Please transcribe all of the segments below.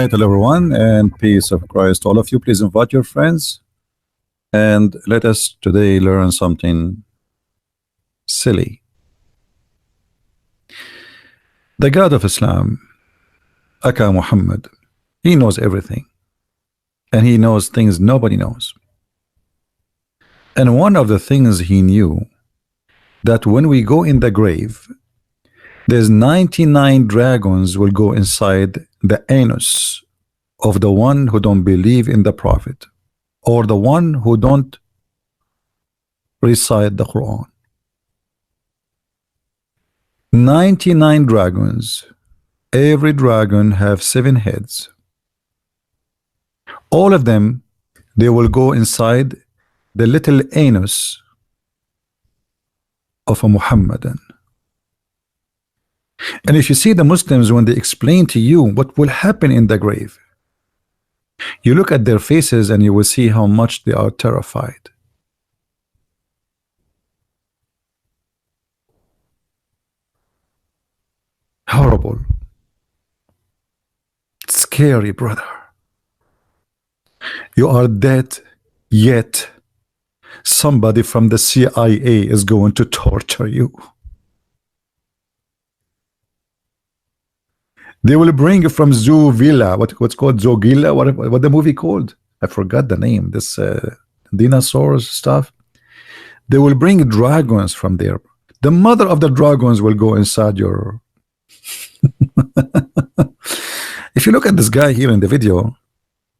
right, hello everyone, and peace of Christ to all of you. Please invite your friends and let us today learn something silly. The God of Islam, Aka Muhammad, he knows everything and he knows things nobody knows. And one of the things he knew that when we go in the grave, there's 99 dragons will go inside the anus of the one who don't believe in the Prophet or the one who don't recite the Quran. 99 dragons. Every dragon have 7 heads. All of them, they will go inside the little anus of a Muhammadan. And if you see the Muslims, when they explain to you what will happen in the grave, you look at their faces and you will see how much they are terrified. Horrible. Scary, brother. You are dead, yet somebody from the CIA is going to torture you. They will bring you from Zoo Villa, what's called Zogila, what the movie called? I forgot the name. This dinosaurs stuff. They will bring dragons from there. The mother of the dragons will go inside your. If you look at this guy here in the video,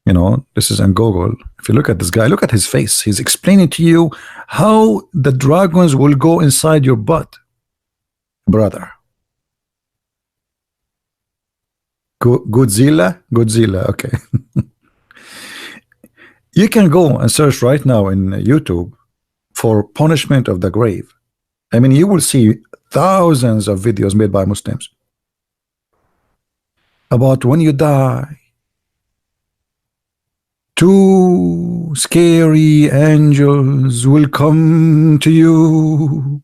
you know, this is on Google. If you look at this guy, look at his face. He's explaining to you how the dragons will go inside your butt, brother. Godzilla, okay. You can go and search right now in YouTube for punishment of the grave. I mean, you will see thousands of videos made by Muslims about when you die, 2 scary angels will come to you.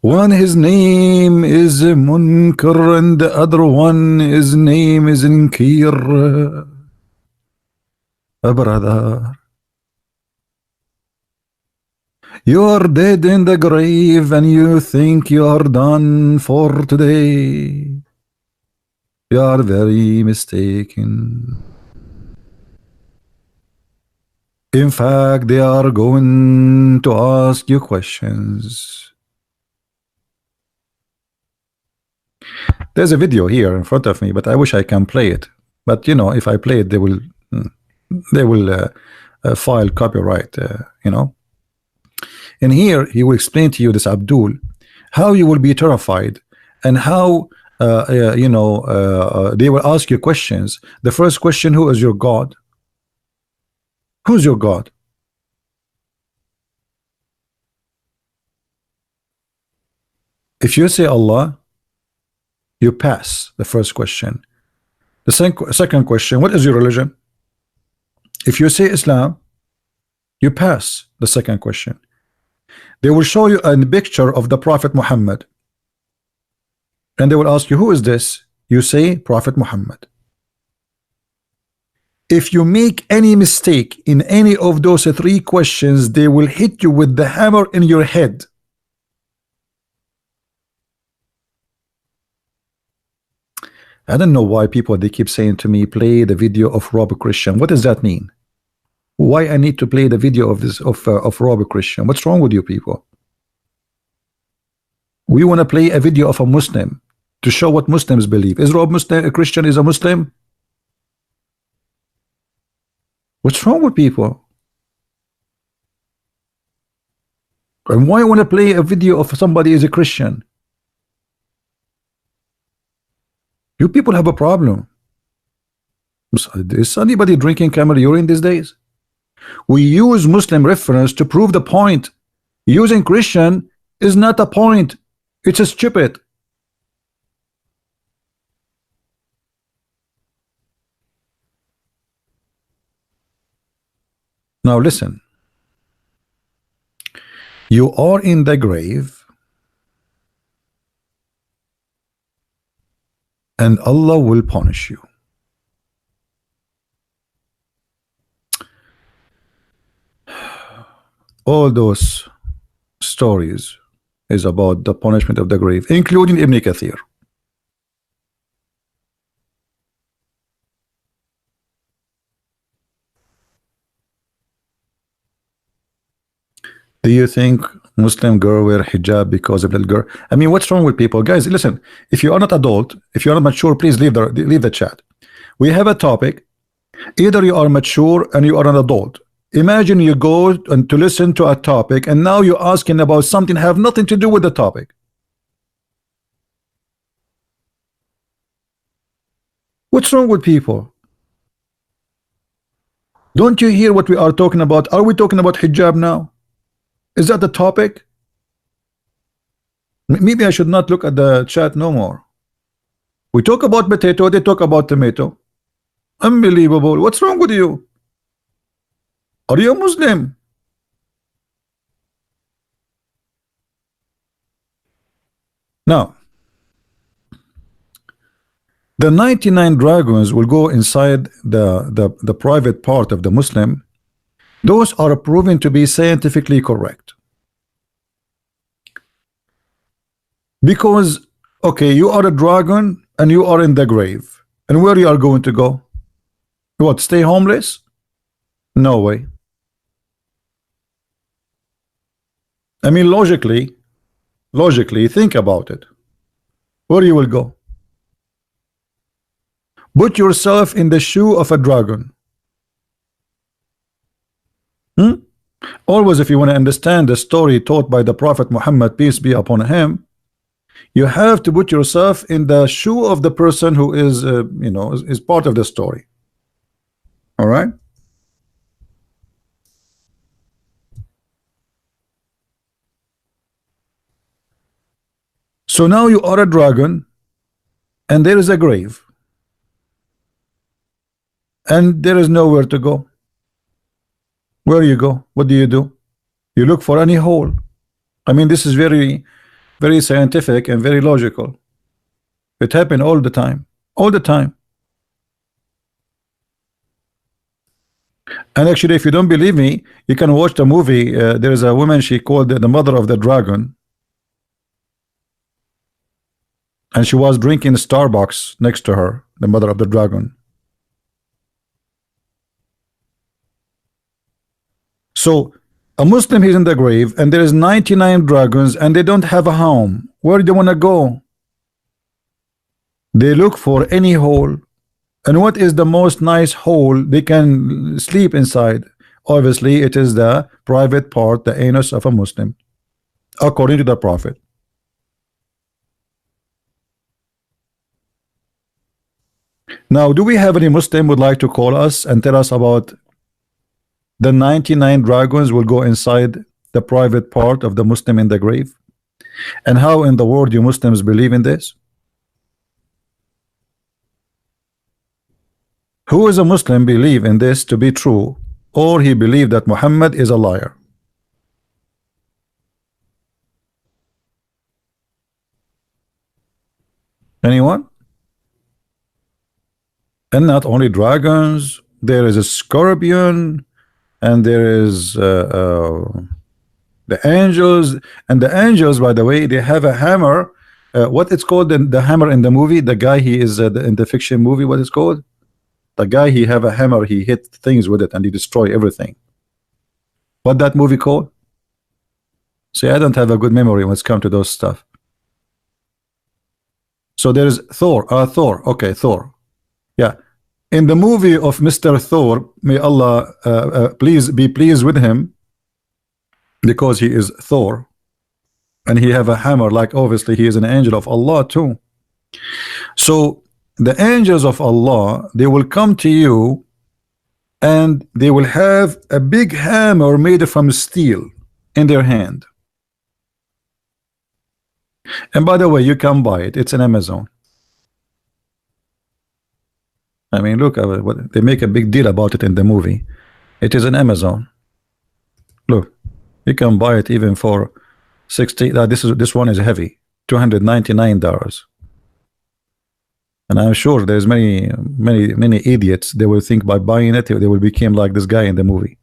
One, his name is Munkar, and the other one, his name is Nkir. Brother, you are dead in the grave and you think you are done for today. You are very mistaken. In fact, they are going to ask you questions. There's a video here in front of me, but I wish I can play it. But you know, if I play it, they will file copyright. You know. And here he will explain to you, this Abdul, how you will be terrified and how you know, they will ask you questions. The first question: who is your God? Who's your God? If you say Allah, you pass the first question. The second question: what is your religion? If you say Islam, you pass the second question. They will show you a picture of the Prophet Muhammad and they will ask you, who is this? You say Prophet Muhammad. If you make any mistake in any of those 3 questions, they will hit you with the hammer in your head. I don't know why people, they keep saying to me, play the video of Rob Christian. What does that mean? Why I need to play the video of this of Rob Christian? What's wrong with you people? We want to play a video of a Muslim to show what Muslims believe. Is Rob Muslim, a Christian is a Muslim? What's wrong with people? And why want to play a video of somebody is a Christian? You people have a problem. Is anybody drinking camel urine these days? We use Muslim reference to prove the point. Using Christian is not a point. It's a stupid. Now listen. You are in the grave and Allah will punish you. all those stories is about the punishment of the grave, including Ibn Kathir. Do you think Muslim girl wear hijab because of little girl? I mean, what's wrong with people? Guys, listen, if you are not adult, if you are not mature, please leave the chat. We have a topic. Either you are mature and you are an adult. Imagine you go and to listen to a topic and now you're asking about something have nothing to do with the topic. What's wrong with people? Don't you hear what we are talking about? Are we talking about hijab now? Is that the topic? Maybe I should not look at the chat no more. We talk about potato, they talk about tomato. Unbelievable. What's wrong with you? Are you a Muslim? Now, the 99 dragons will go inside the private part of the Muslim. Those are proven to be scientifically correct. Because, okay, you are a dragon and you are in the grave. And where you are going to go? What, stay homeless? No way. I mean, logically, think about it. Where you will go? Put yourself in the shoe of a dragon. Always, if you want to understand the story taught by the Prophet Muhammad, peace be upon him, you have to put yourself in the shoe of the person who is, you know, is part of the story. All right. So now you are a dragon, and there is a grave, and there is nowhere to go. Where you go? What do? You look for any hole. I mean, this is very, very scientific and very logical. It happens all the time. All the time. And actually, if you don't believe me, you can watch the movie. There is a woman, she called the mother of the dragon. And she was drinking Starbucks next to her, the mother of the dragon. So a Muslim is in the grave and there is 99 dragons and they don't have a home. Where do they want to go? They look for any hole. And what is the most nice hole they can sleep inside? Obviously, it is the private part, the anus of a Muslim, according to the Prophet. Now, do we have any Muslim would like to call us and tell us about the 99 dragons will go inside the private part of the Muslim in the grave? And how in the world you Muslims believe in this? Who is a Muslim believe in this to be true, or he believe that Muhammad is a liar? Anyone? And not only dragons, there is a scorpion, and there is the angels. And the angels, by the way, they have a hammer. What it's called, the hammer in the movie, the guy he is in the fiction movie, what it's called? The guy, he have a hammer, he hit things with it and he destroy everything. What that movie called? See, I don't have a good memory when it's come to those stuff. So there's Thor. Thor. Okay, Thor. Yeah. In the movie of Mr. Thor, may Allah please be pleased with him, because he is Thor and he have a hammer, like obviously he is an angel of Allah too. So the angels of Allah, they will come to you and they will have a big hammer made from steel in their hand. And by the way, you can buy it. It's in Amazon. I mean, look, they make a big deal about it in the movie. It is in Amazon. Look, you can buy it even for 60. This one is heavy, $299. And I'm sure there's many idiots. They will think by buying it, they will become like this guy in the movie.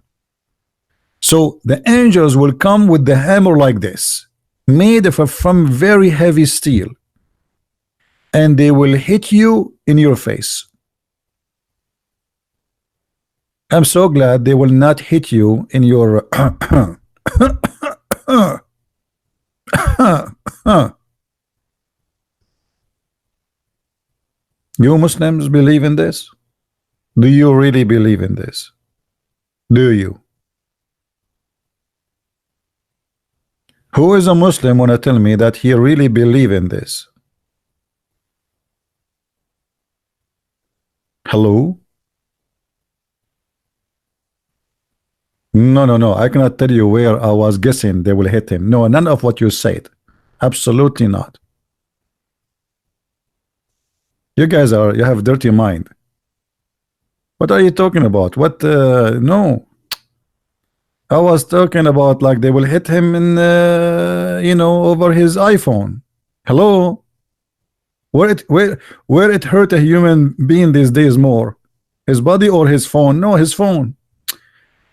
So the angels will come with the hammer like this, made from very heavy steel, and they will hit you in your face. I'm so glad they will not hit you in your You Muslims believe in this? Do you really believe in this? Do you? Who is a Muslim want to tell me that he really believe in this? Hello? No, no, no. I cannot tell you where I was guessing they will hit him. No, none of what you said. Absolutely not. You guys you have dirty mind. What are you talking about? What? No. I was talking about like they will hit him in, over his iPhone. Hello? Where it hurt a human being these days more? His body or his phone? No, his phone.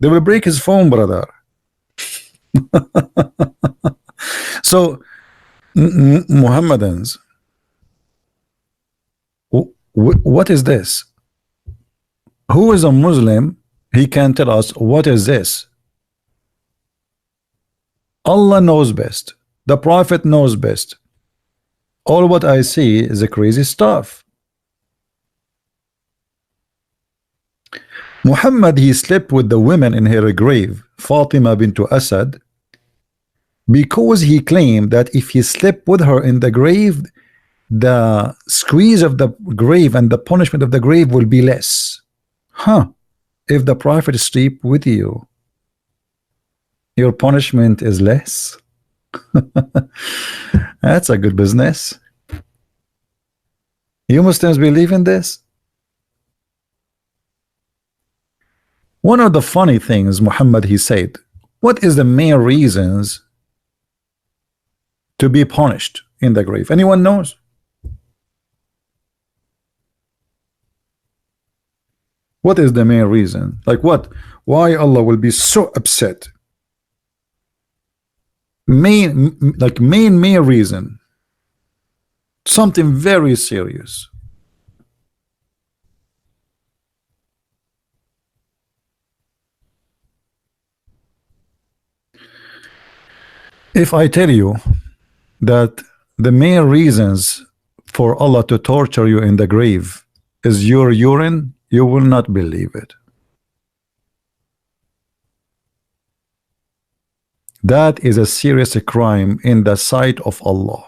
They will break his phone, brother. So, Muhammadans, what is this? Who is a Muslim? He can tell us what is this. Allah knows best. The Prophet knows best. All what I see is a crazy stuff. Muhammad, he slept with the women in her grave, Fatima bint Asad, because he claimed that if he slept with her in the grave, the squeeze of the grave and the punishment of the grave will be less. If the Prophet sleep with you, your punishment is less. That's a good business. You Muslims believe in this? One of the funny things Muhammad, he said, what is the main reasons to be punished in the grave? Anyone knows? What is the main reason? Like what? Why Allah will be so upset? Main reason. Something very serious. If I tell you that the main reasons for Allah to torture you in the grave is your urine, you will not believe it. That is a serious crime in the sight of Allah.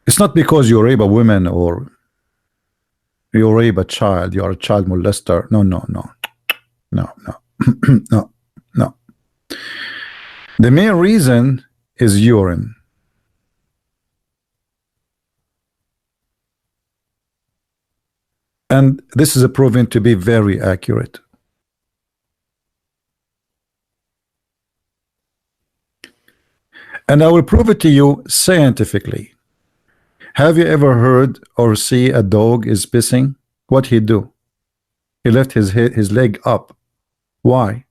It's not because you rape a woman or you rape a child, you are a child molester. No, no, no. No, no. No, no. The main reason is urine. And this is proven to be very accurate. And I will prove it to you scientifically. Have you ever heard or see a dog is pissing? What he do? He left his leg up. Why?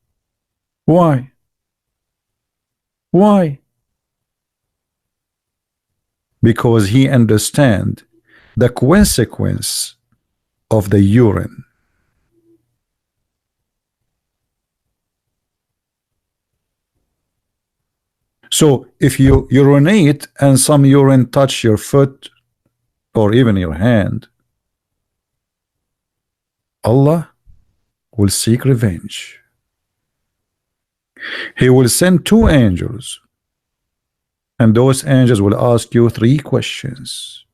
Why? Why? Because he understand the consequence of the urine. So if you urinate and some urine touch your foot or even your hand, Allah will seek revenge. He will send 2 angels, and those angels will ask you 3 questions.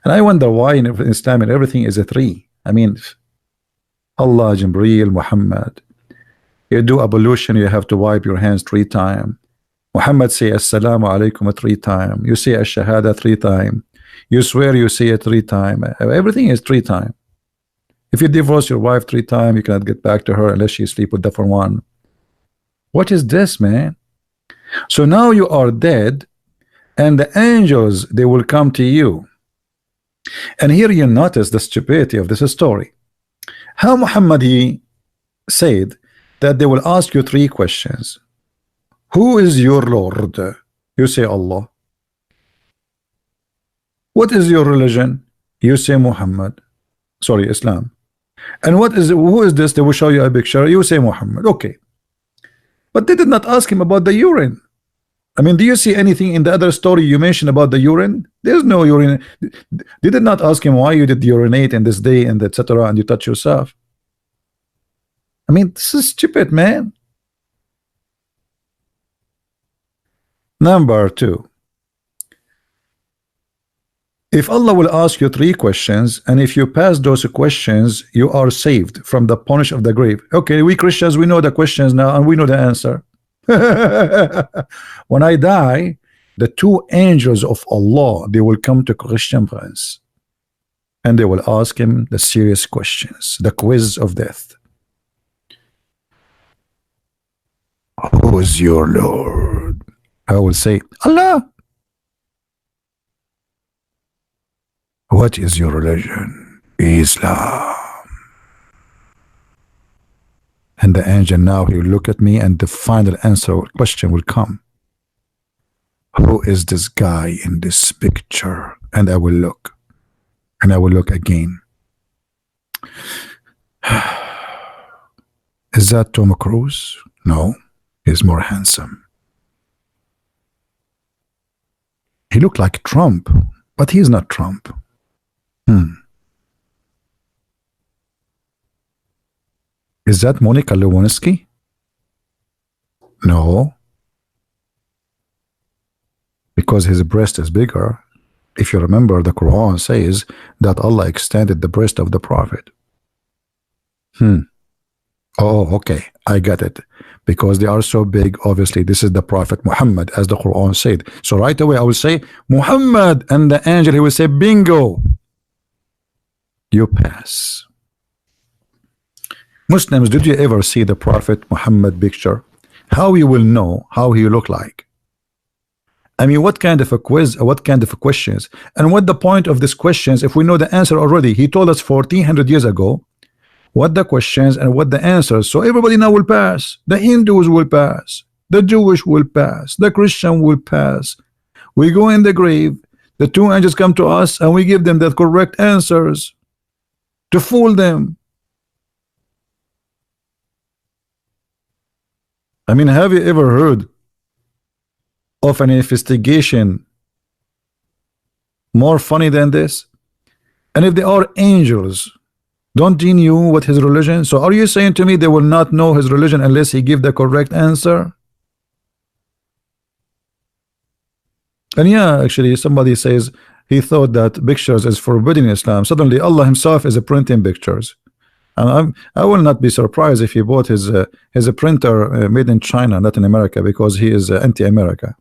And I wonder why in Islam and everything is a 3. I mean, Allah, Jibreel, Muhammad. You do ablution, you have to wipe your hands 3 times. Muhammad say Assalamu alaikum 3 times. You say Ash-Shahada 3 times. You swear you say it 3 times. Everything is 3 times. If you divorce your wife 3 times, you cannot get back to her unless she sleep with different one. What is this, man? So now you are dead, and the angels, they will come to you. And here you notice the stupidity of this story. How Muhammad he said that they will ask you three questions. Who is your Lord? You say Allah. What is your religion? You say Muhammad. Sorry, Islam. And what is who is this? They will show you a picture. You say Muhammad. Okay. But they did not ask him about the urine. I mean, do you see anything in the other story you mentioned about the urine? There's no urine. They did not ask him why you did urinate in this day and etc. and you touch yourself. I mean, this is stupid, man. Number two. If Allah will ask you three questions, and if you pass those questions, you are saved from the punish of the grave. Okay, we Christians, we know the questions now, and we know the answer. When I die, the two angels of Allah, they will come to Christian Prince, and they will ask him the serious questions, the quiz of death. Who is your Lord? I will say, Allah. What is your religion? Islam. And the angel now he will look at me and the final answer or question will come. Who is this guy in this picture? And I will look. And I will look again. Is that Tom Cruise? No. He's more handsome. He looked like Trump, but he's not Trump. Is that Monica Lewinsky? No. Because his breast is bigger. If you remember, the Quran says that Allah extended the breast of the Prophet. Oh, okay. I got it. Because they are so big, obviously, this is the Prophet Muhammad, as the Quran said. So right away, I will say, Muhammad, and the angel, he will say, bingo. You pass. Muslims, did you ever see the Prophet Muhammad picture? How you will know how he look like? I mean, what kind of a quiz, what kind of a questions, and what the point of these questions if we know the answer already? He told us 1400 years ago what the questions and what the answers. So everybody now will pass. The Hindus will pass. The Jewish will pass. The Christian will pass. We go in the grave. The two angels come to us and we give them the correct answers to fool them. I mean, have you ever heard of an investigation more funny than this? And if they are angels, don't they know what his religion? So are you saying to me they will not know his religion unless he give the correct answer? And yeah, actually somebody says he thought that pictures is forbidden in Islam. Suddenly Allah himself is printing pictures. And I will not be surprised if he bought his printer made in China, not in America, because he is anti-America.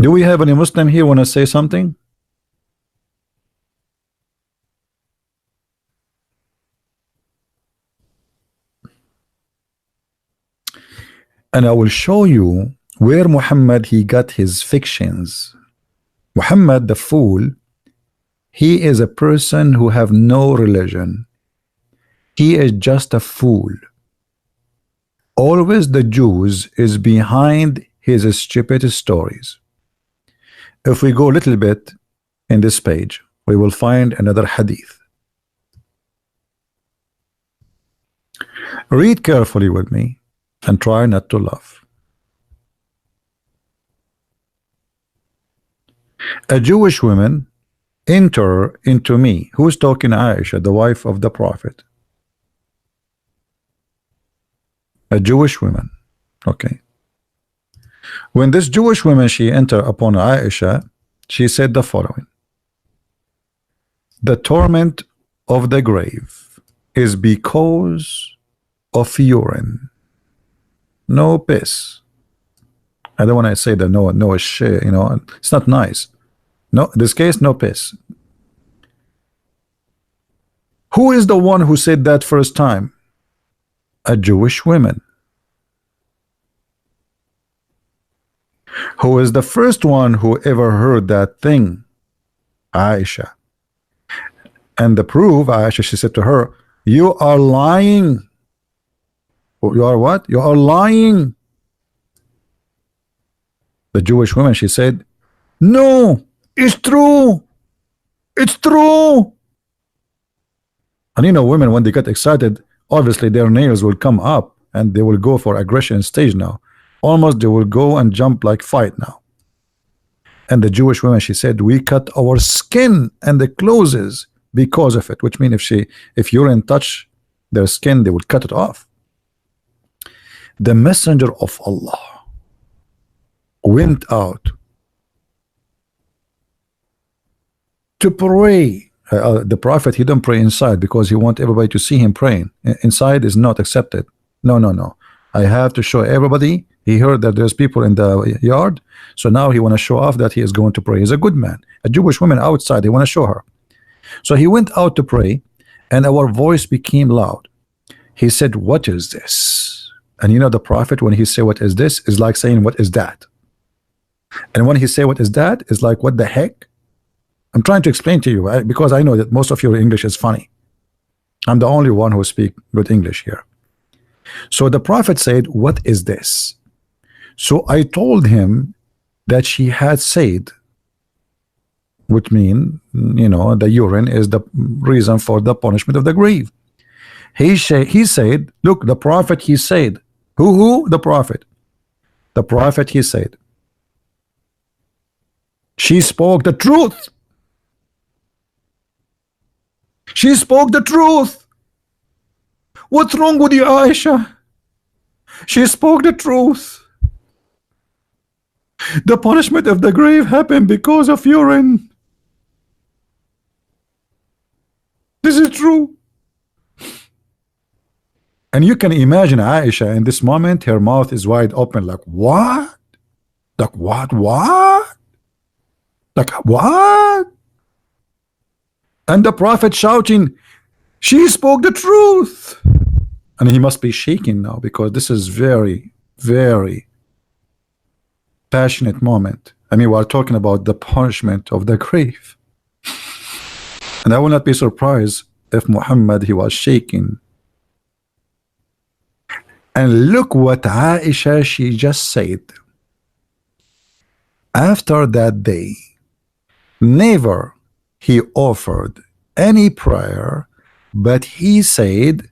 Do we have any Muslim here want to say something? And I will show you where Muhammad he got his fictions. Muhammad the fool, he is a person who have no religion. He is just a fool. Always the Jews is behind his stupid stories. If we go a little bit in this page, we will find another hadith. Read carefully with me and try not to laugh. A Jewish woman enter into me. Who's talking? Aisha, the wife of the Prophet. A Jewish woman. Okay. When this Jewish woman she entered upon Aisha, she said the following: the torment of the grave is because of urine. No piss. I don't want to say that no shit, you know, it's not nice. No, in this case, no piss. Who is the one who said that first time? A Jewish woman. Who is the first one who ever heard that thing? Aisha. And the proof, Aisha, she said to her, you are lying. You are what? You are lying. The Jewish woman, she said, no, it's true. It's true. And you know, women, when they get excited, obviously their nails will come up and they will go for aggression stage now. Almost they will go and jump like fight now. And the Jewish woman, she said, we cut our skin and the clothes because of it, which means if urine touch their skin, they would cut it off. The messenger of Allah went out to pray. The prophet, he don't pray inside because he want everybody to see him praying. Inside is not accepted. No, no, no. I have to show everybody. He heard that there's people in the yard, so now he want to show off that he is going to pray. He's a good man. A Jewish woman outside, they want to show her. So he went out to pray, and our voice became loud. He said, what is this? And you know, the prophet, when he say what is this, is like saying what is that. And when he say what is that, is like what the heck. I'm trying to explain to you, because I know that most of your English is funny. I'm the only one who speak good English here. So the prophet said, what is this? So I told him that she had said, which mean, you know, the urine is the reason for the punishment of the grave. He said, look, the prophet, he said, who? The prophet. The prophet, he said, she spoke the truth. She spoke the truth. What's wrong with you, Aisha? She spoke the truth. The punishment of the grave happened because of urine. This is true. And you can imagine Aisha in this moment, her mouth is wide open, like what? Like what? Like what? And the prophet shouting, she spoke the truth. And he must be shaking now, because this is very, very passionate moment. I mean, we're talking about the punishment of the grave. And I will not be surprised if Muhammad, he was shaking. And look what Aisha, she just said. After that day, never he offered any prayer, but he said,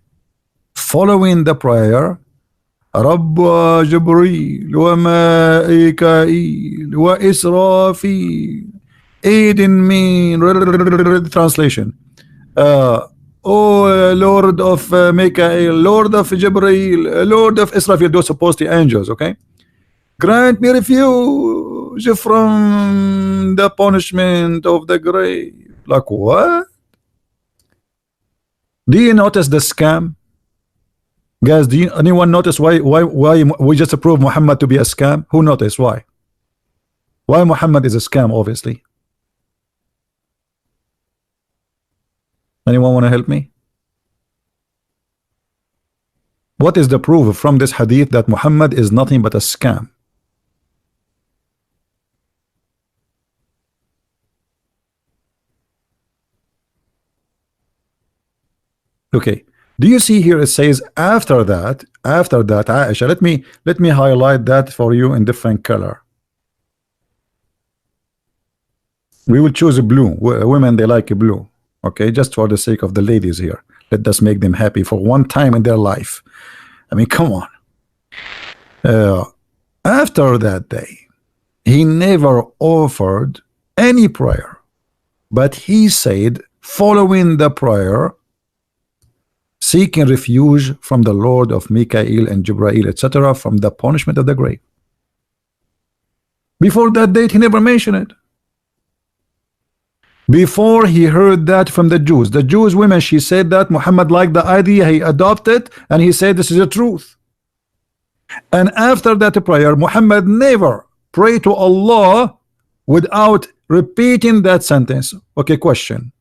following the prayer, رب جبريل وميكائيل وإسرافيل aid in me. Translation. Oh Lord of Mikael, Lord of Jibreel, Lord of Israfil, those supposed to be angels, okay? Grant me refuge from the punishment of the grave. Like what? Do you notice the scam? Guys, do anyone notice why we just approve Muhammad to be a scam? Who noticed why? Why Muhammad is a scam, obviously? Anyone want to help me? What is the proof from this hadith that Muhammad is nothing but a scam? Okay. Do you see here it says after that Aisha, let me highlight that for you in different color. We will choose a blue. Women, they like a blue. Okay, just for the sake of the ladies here. Let us make them happy for one time in their life. I mean, come on. After that day, he never offered any prayer, but he said, following the prayer, seeking refuge from the Lord of Mikael and Jibreel, etc., from the punishment of the grave. Before that date, he never mentioned it. Before he heard that from the Jews women, she said that Muhammad liked the idea, he adopted, and he said this is the truth. And after that prayer, Muhammad never prayed to Allah without repeating that sentence. Okay, question.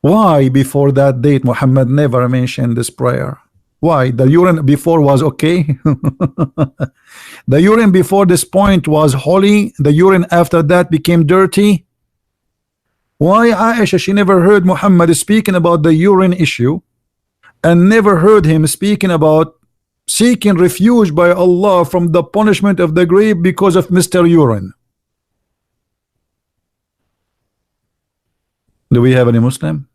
Why before that date Muhammad never mentioned this prayer? Why? The urine before was okay? The urine before this point was holy. The urine after that became dirty. Why Aisha, she never heard Muhammad speaking about the urine issue, and never heard him speaking about seeking refuge by Allah from the punishment of the grave because of Mr. Urine? Do we have any Muslim?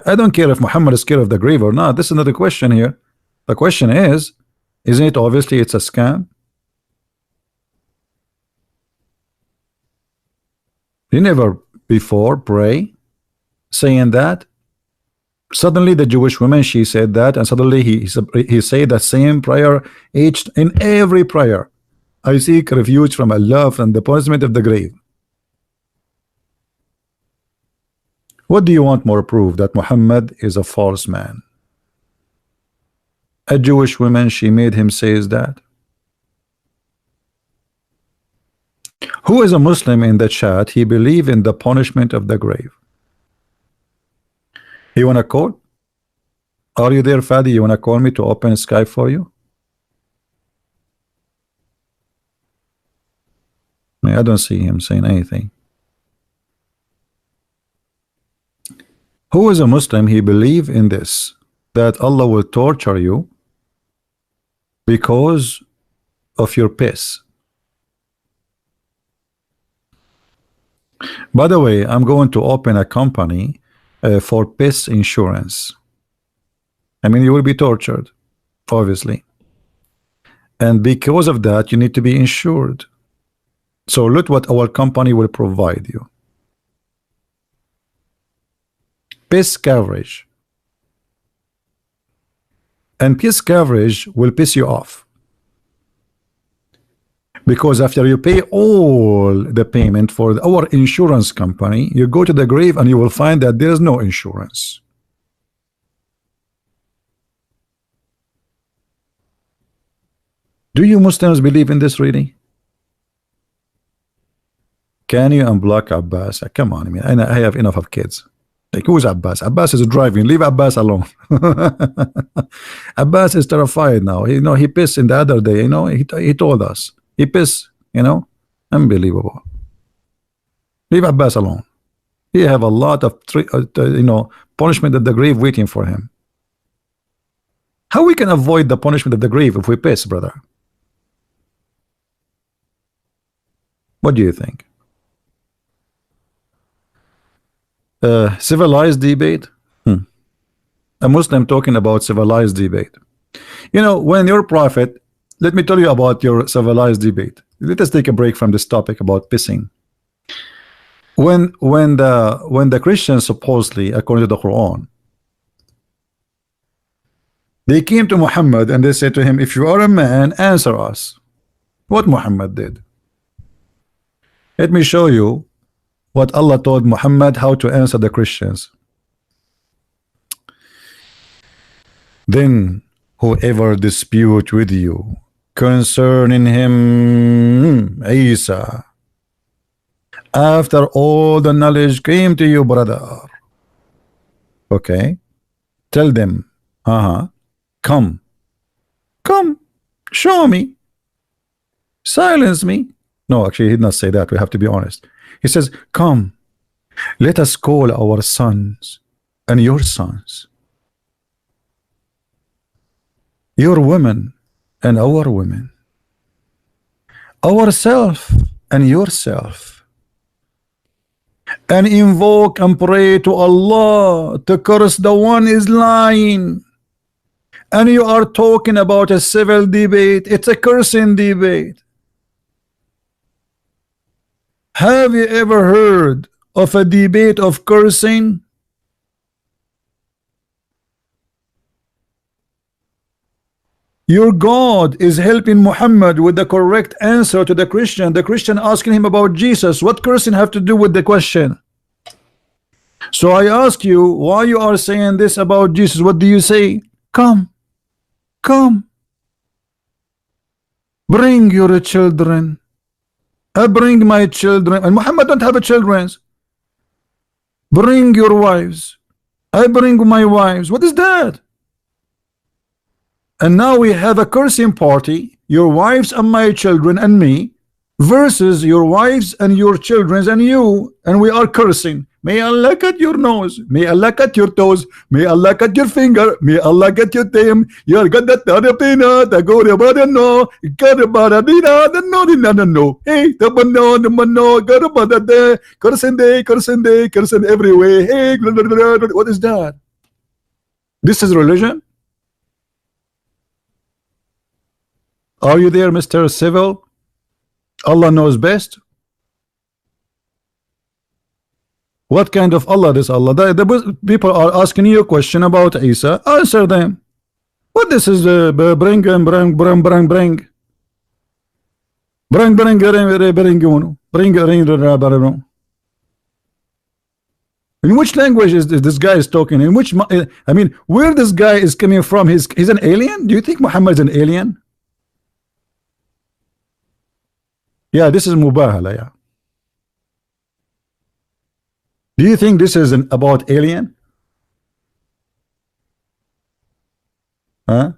I don't care if Muhammad is scared of the grave or not. This is not the question here. The question is, isn't it obviously it's a scam? He never before pray saying that. Suddenly the Jewish woman, she said that, and suddenly he said the same prayer each in every prayer. I seek refuge from Allah from the punishment of the grave. What do you want more proof that Muhammad is a false man? A Jewish woman, she made him say that. Who is a Muslim in the chat? He believe in the punishment of the grave. You wanna call? Are you there, Fadi? You wanna call me to open Skype for you? I don't see him saying anything. Who is a Muslim? He believe in this, that Allah will torture you because of your piss. By the way, I'm going to open a company for piss insurance. I mean, you will be tortured, obviously, and because of that you need to be insured. So look what our company will provide you. Piss coverage. And piss coverage will piss you off, because after you pay all the payment for our insurance company, you go to the grave and you will find that there is no insurance. Do you Muslims believe in this really? Can you unblock Abbas? Come on, I mean, I have enough of kids. Like, who's Abbas? Abbas is driving. Leave Abbas alone. Abbas is terrified now. He pissed in the other day. He told us he pissed. Unbelievable. Leave Abbas alone. He have a lot of punishment at the grave waiting for him. How we can avoid the punishment of the grave if we piss, brother? What do you think? Civilized debate? A Muslim talking about civilized debate. When your prophet, let me tell you about your civilized debate. Let us take a break from this topic about pissing. When the Christians, supposedly according to the Quran, they came to Muhammad and they said to him, if you are a man, answer us. What Muhammad did? Let me show you what Allah told Muhammad how to answer the Christians. Then whoever dispute with you concerning him, Isa, after all the knowledge came to you, brother, okay, tell them, come, show me, silence me. No, actually he did not say that. We have to be honest. He says, come, let us call our sons and your sons, your women and our women, ourself and yourself, and invoke and pray to Allah to curse the one is lying. And you are talking about a civil debate. It's a cursing debate. Have you ever heard of a debate of cursing? Your God is helping Muhammad with the correct answer to the Christian. The Christian asking him about Jesus. What cursing have to do with the question? So I ask you, why you are saying this about Jesus? What do you say? Come, bring your children. I bring my children, and Muhammad don't have a children. Bring your wives. I bring my wives. What is that? And now we have a cursing party, your wives and my children and me, versus your wives and your children and you, and we are cursing. May Allah cut your nose, may Allah cut your toes, may Allah cut your finger, may Allah cut your thumb. You're got that other peanut, I go about it no, got about a peanut, no. Hey, the no, got about that day, cursing everywhere. Hey, what is that? This is religion? Are you there, Mr. Civil? Allah knows best. What kind of Allah is Allah? The people are asking you a question about Isa. Answer them. What this is? Bring. In which language is this guy is talking? In which, I mean, where this guy is coming from? He's an alien? Do you think Muhammad is an alien? Yeah, this is Mubahala, yeah. Do you think this is about alien? Huh?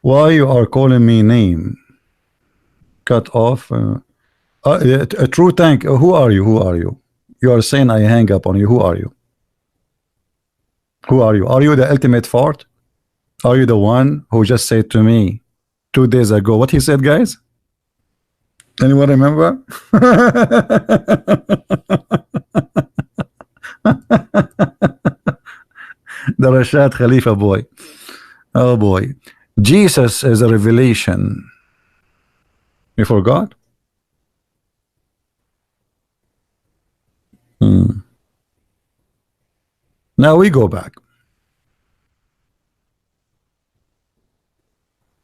Why you are calling me name? Cut off. A true tank. Who are you? Who are you? You are saying I hang up on you. Who are you? Who are you? Are you the ultimate fart? Are you the one who just said to me 2 days ago what he said, guys? Anyone remember? The Rashad Khalifa boy. Oh boy. Jesus is a revelation. You forgot? Now we go back.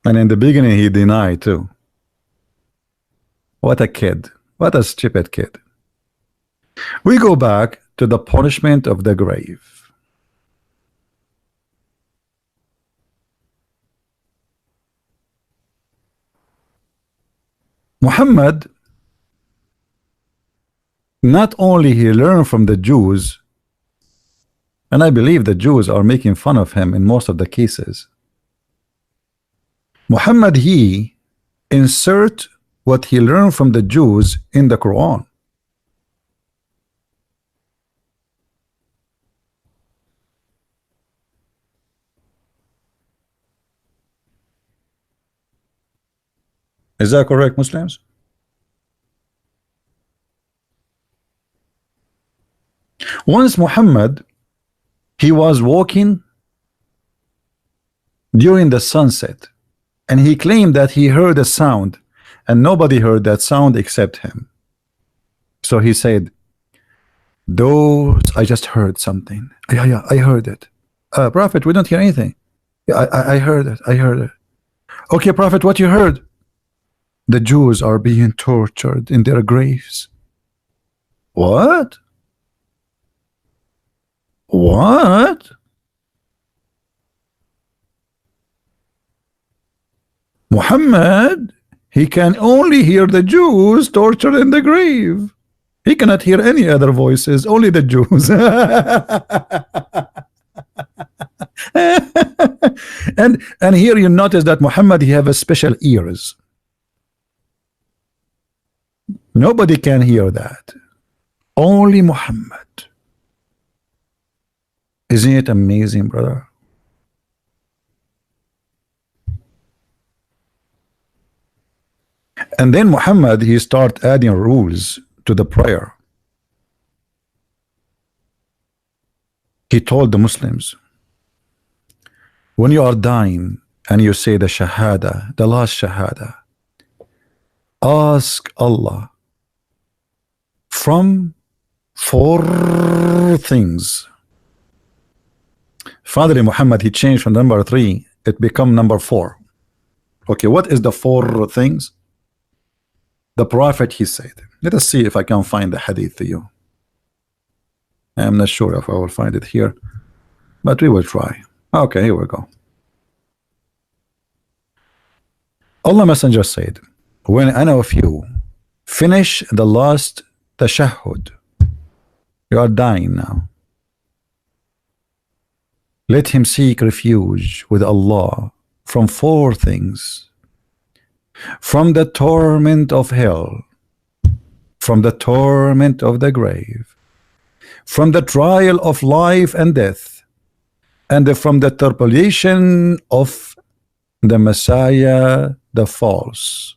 And in the beginning he denied too. What a kid. What a stupid kid. We go back to the punishment of the grave. Muhammad, not only he learned from the Jews, and I believe the Jews are making fun of him in most of the cases. Muhammad, he insert what he learned from the Jews in the Quran. Is that correct, Muslims? Once Muhammad, he was walking during the sunset, and he claimed that he heard a sound, and nobody heard that sound except him. So he said, those, I just heard something. Yeah, I heard it. Prophet, we don't hear anything. Yeah, I heard it. I heard it. Okay, Prophet, what you heard? The Jews are being tortured in their graves. What? What? Muhammad, he can only hear the Jews tortured in the grave. He cannot hear any other voices, only the Jews. and here you notice that Muhammad, he have a special ears. Nobody can hear that. Only Muhammad. Isn't it amazing, brother? And then Muhammad, he start adding rules to the prayer. He told the Muslims, when you are dying and you say the Shahada, the last Shahada, ask Allah from 4 things. Finally, Muhammad, he changed from number 3, it become number 4. Okay, what is the 4 things? The Prophet, he said, let us see if I can find the hadith to you. I'm not sure if I will find it here, but we will try. Okay, here we go. Allah Messenger said, when any of you finish the last tashahhud, you are dying now, Let him seek refuge with Allah from four things: from the torment of hell, from the torment of the grave, from the trial of life and death, and from the tribulation of the Messiah, the false.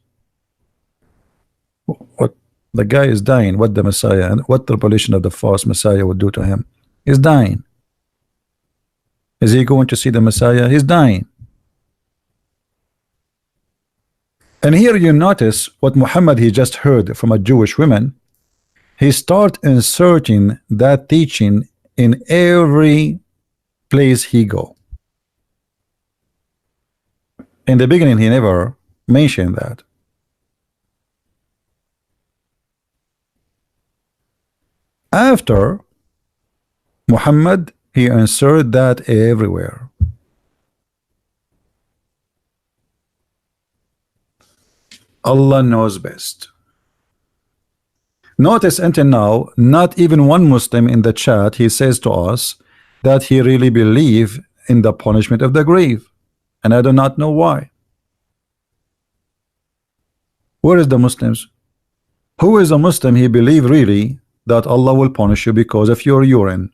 What the guy is dying, what the Messiah and what tribulation of the false Messiah would do to him? He's dying. Is he going to see the Messiah? He's dying. And here you notice what Muhammad he just heard from a Jewish woman. He start inserting that teaching in every place he go. In the beginning he never mentioned that. After Muhammad he inserted that everywhere. Allah knows best. Notice until now, not even one Muslim in the chat he says to us that he really believe in the punishment of the grave, and I do not know why. Where is the Muslims? Who is a Muslim he believe really that Allah will punish you because of your urine?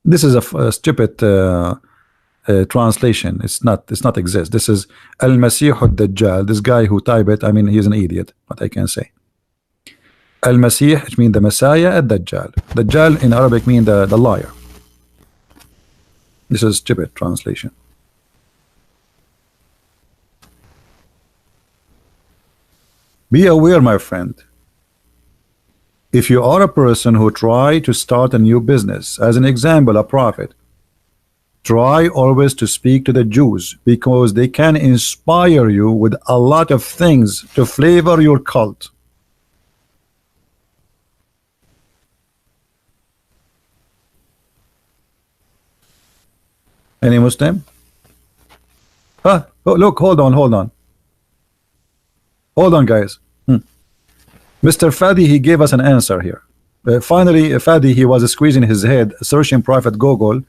This is a stupid translation. It's not exist. This is Al-Masih al-Dajjal. This guy who type it, I mean, he's an idiot, what I can say. Al-Masih, which means the Messiah, al-Dajjal. Dajjal in Arabic means the liar. This is stupid translation. Be aware, my friend. If you are a person who try to start a new business, as an example, a prophet, try always to speak to the Jews because they can inspire you with a lot of things to flavor your cult. Any Muslim? Oh, look, hold on, guys. Mr. Fadi, he gave us an answer here. Finally, Fadi, he was squeezing his head, searching Prophet Google,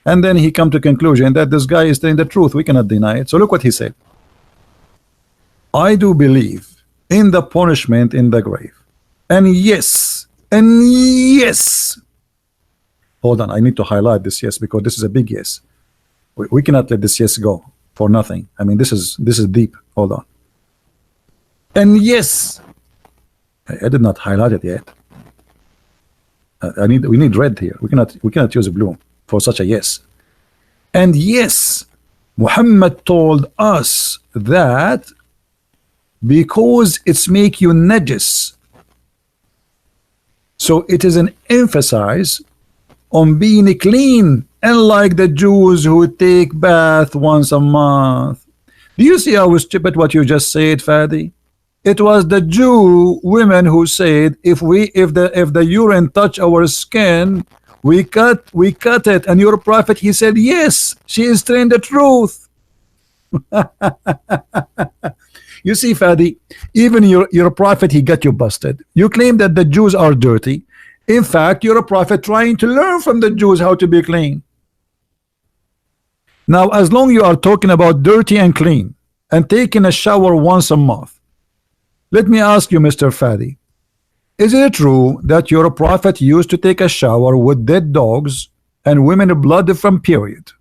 and then he come to conclusion that this guy is telling the truth. We cannot deny it. So look what he said. I do believe in the punishment in the grave. And yes, hold on, I need to highlight this yes, because this is a big yes. We cannot let this yes go for nothing. I mean, this is deep. Hold on. And yes, I did not highlight it yet. We need red here. We cannot use a blue for such a yes. And yes, Muhammad told us that because it's make you najis, so it is an emphasis on being clean, unlike the Jews who take bath once a month. Do you see how stupid what you just said, Fadi? It was the Jew women who said if the urine touch our skin, we cut it, and your prophet he said yes, she is telling the truth. You see, Fadi, even your prophet he got you busted. You claim that the Jews are dirty. In fact, you're a prophet trying to learn from the Jews how to be clean. Now, as long you are talking about dirty and clean and taking a shower once a month, let me ask you, Mr. Fadi, is it true that your prophet used to take a shower with dead dogs and women blood from period?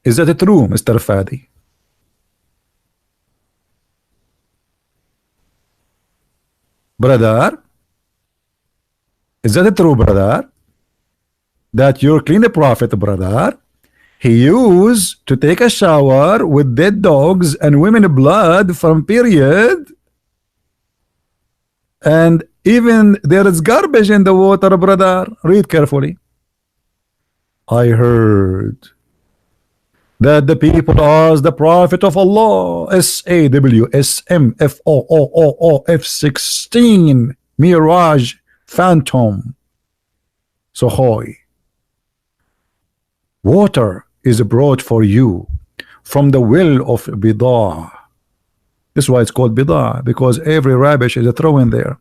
Is that true, Mr. Fadi? Brother, is that true, brother? That your clean the prophet, brother, he used to take a shower with dead dogs and women blood from period, and even there is garbage in the water, brother. Read carefully. I heard that the people asked the prophet of Allah, SAWSMFOOOF16 Mirage Phantom Sohoy, water is brought for you from the well of Bidah. This is why it's called bidah, because every rubbish is a throw in there.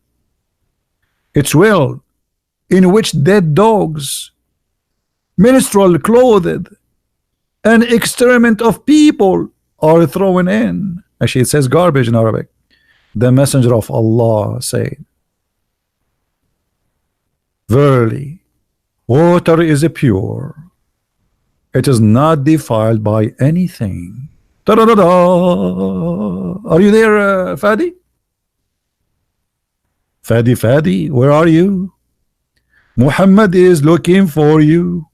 It's well in which dead dogs, menstrual clothed, and excrement of people are thrown in. Actually, it says garbage in Arabic. The messenger of Allah said, verily, water is pure. It is not defiled by anything. Da -da -da -da. Are you there, Fadi? Fadi, where are you? Muhammad is looking for you.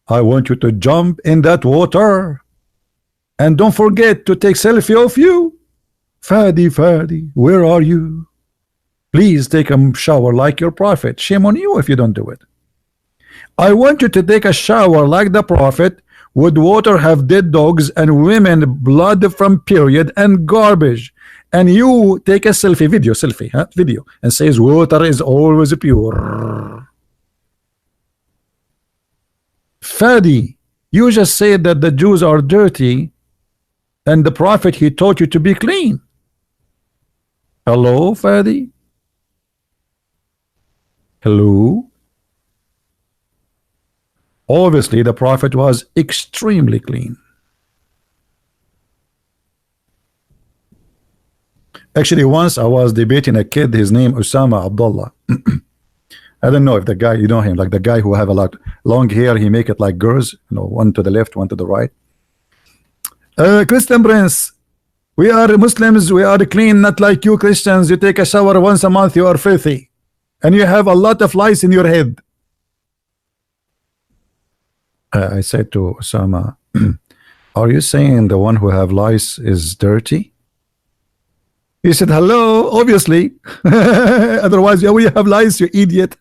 I want you to jump in that water. And don't forget to take selfie of you. Fadi, where are you? Please take a shower like your prophet. Shame on you if you don't do it. I want you to take a shower like the prophet. Would water have dead dogs and women blood from period and garbage? And you take a selfie video and says water is always pure. Fadi, you just said that the Jews are dirty and the prophet, he taught you to be clean. Hello, Fadi? Hello? Obviously, the prophet was extremely clean. Actually, once I was debating a kid, his name Osama Abdullah. I don't know if the guy, you know him, like the guy who have a lot long hair, he make it like girls, you know, one to the left, one to the right. Christian Prince, we are Muslims, we are clean, not like you Christians. You take a shower once a month, you are filthy, and you have a lot of lice in your head. I said to Osama, are you saying the one who have lice is dirty? He said, hello, obviously. Otherwise, yeah, we have lice, you idiot.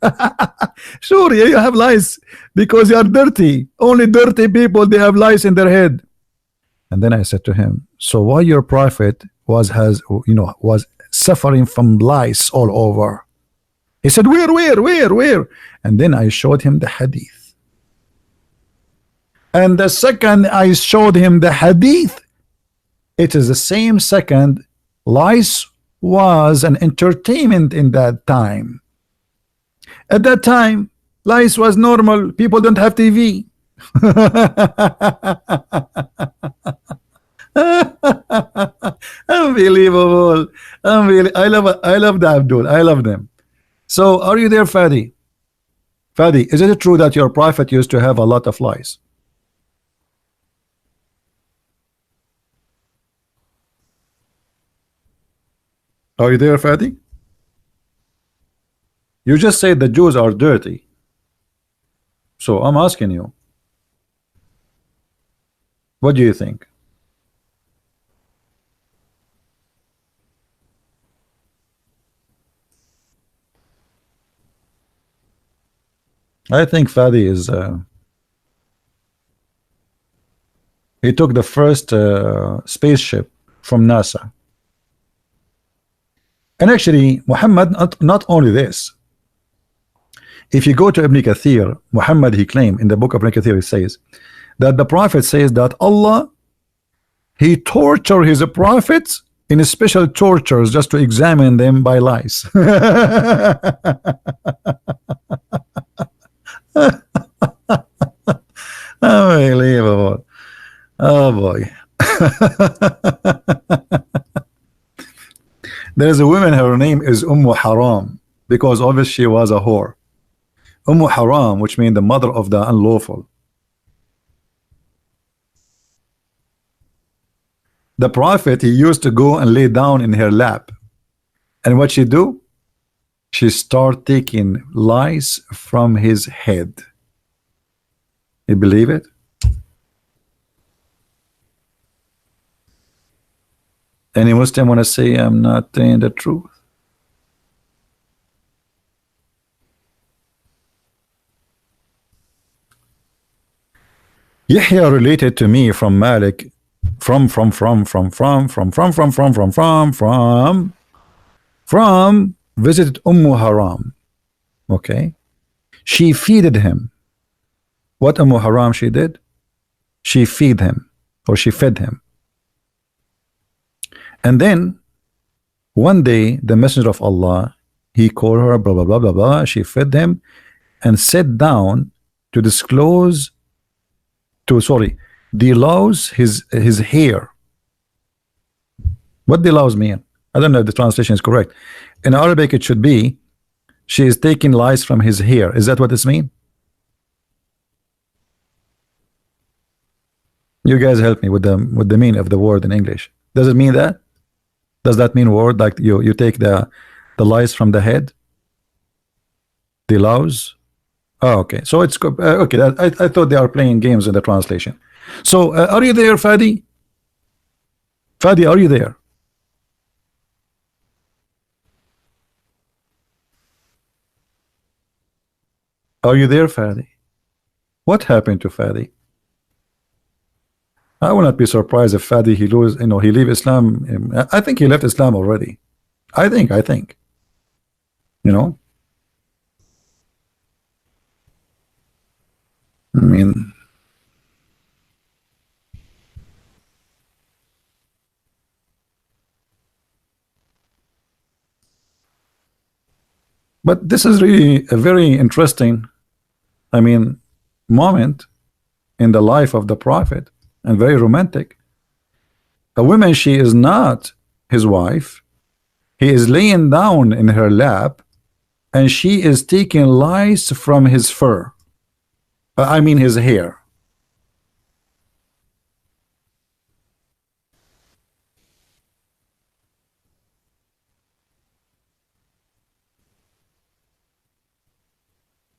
Sure, yeah, you have lice because you are dirty. Only dirty people, they have lice in their head. And then I said to him, so why your prophet was suffering from lice all over? He said, where? And then I showed him the hadith. And the second I showed him the hadith, it is the same second. Lice was an entertainment in that time. At that time, lice was normal. People don't have TV. Unbelievable. I love the Abdul. I love them. So are you there, Fadi? Fadi, is it true that your prophet used to have a lot of lice? Are you there, Fadi? You just said the Jews are dirty. So I'm asking you, what do you think? I think Fadi is he took the first spaceship from NASA. And actually, Muhammad, not only this. If you go to Ibn Kathir, Muhammad, he claimed in the book of Ibn Kathir, he says that the prophet says that Allah, he tortured his prophets in special tortures just to examine them by lice. Unbelievable. Oh boy. There is a woman, her name is Haram, because obviously she was a whore. Haram, which means the mother of the unlawful. The prophet, he used to go and lay down in her lap. And what she do? She start taking lice from his head. You believe it? Any Muslim want to say I'm not saying the truth? Yahya related to me from Malik from visited Haram. Okay, she feeded him. What Haram she did? She feed him, or she fed him. And then one day the messenger of Allah, he called her, blah blah blah blah blah. She fed him and sat down to disclose, to sorry, delouse his hair. What delouse mean? I don't know if the translation is correct. In Arabic it should be she is taking lice from his hair. Is that what this mean? You guys help me with the meaning of the word in English. Does it mean that? Does that mean word like you take the lice from the head? Delouse? Oh, okay. So it's okay. I thought they are playing games in the translation. So are you there, Fadi? Fadi, are you there? Are you there, Fadi? What happened to Fadi? I will not be surprised if Fadi he leave Islam. I think he left Islam already. I think. You know. I mean, but this is really a very interesting, I mean, moment in the life of the Prophet, and very romantic. A woman, she is not his wife. He is laying down in her lap, and she is taking lice from his fur. I mean his hair.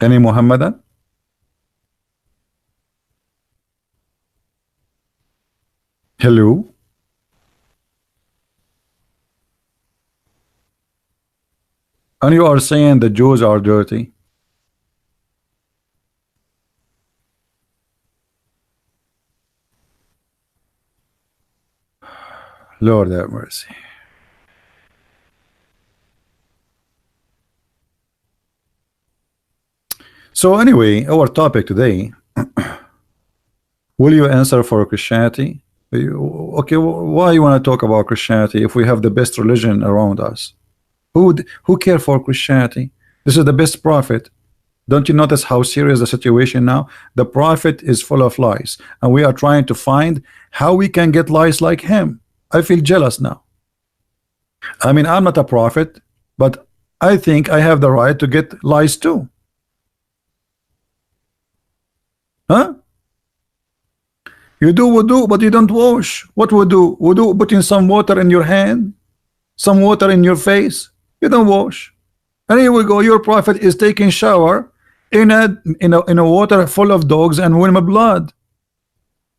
Any Muhammadan? Hello? And you are saying the Jews are dirty? Lord have mercy. So anyway, our topic today, will you answer for Christianity? Okay, why you want to talk about Christianity if we have the best religion around us? Who care for Christianity? This is the best prophet. Don't you notice how serious the situation now? The prophet is full of lies, and we are trying to find how we can get lies like him. I feel jealous now. I mean, I'm not a prophet, but I think I have the right to get lies too. Huh? You do wudu, but you don't wash. What wudu? Wudu, putting some water in your hand, some water in your face. You don't wash. And here we go. Your prophet is taking shower in a water full of dogs and women blood.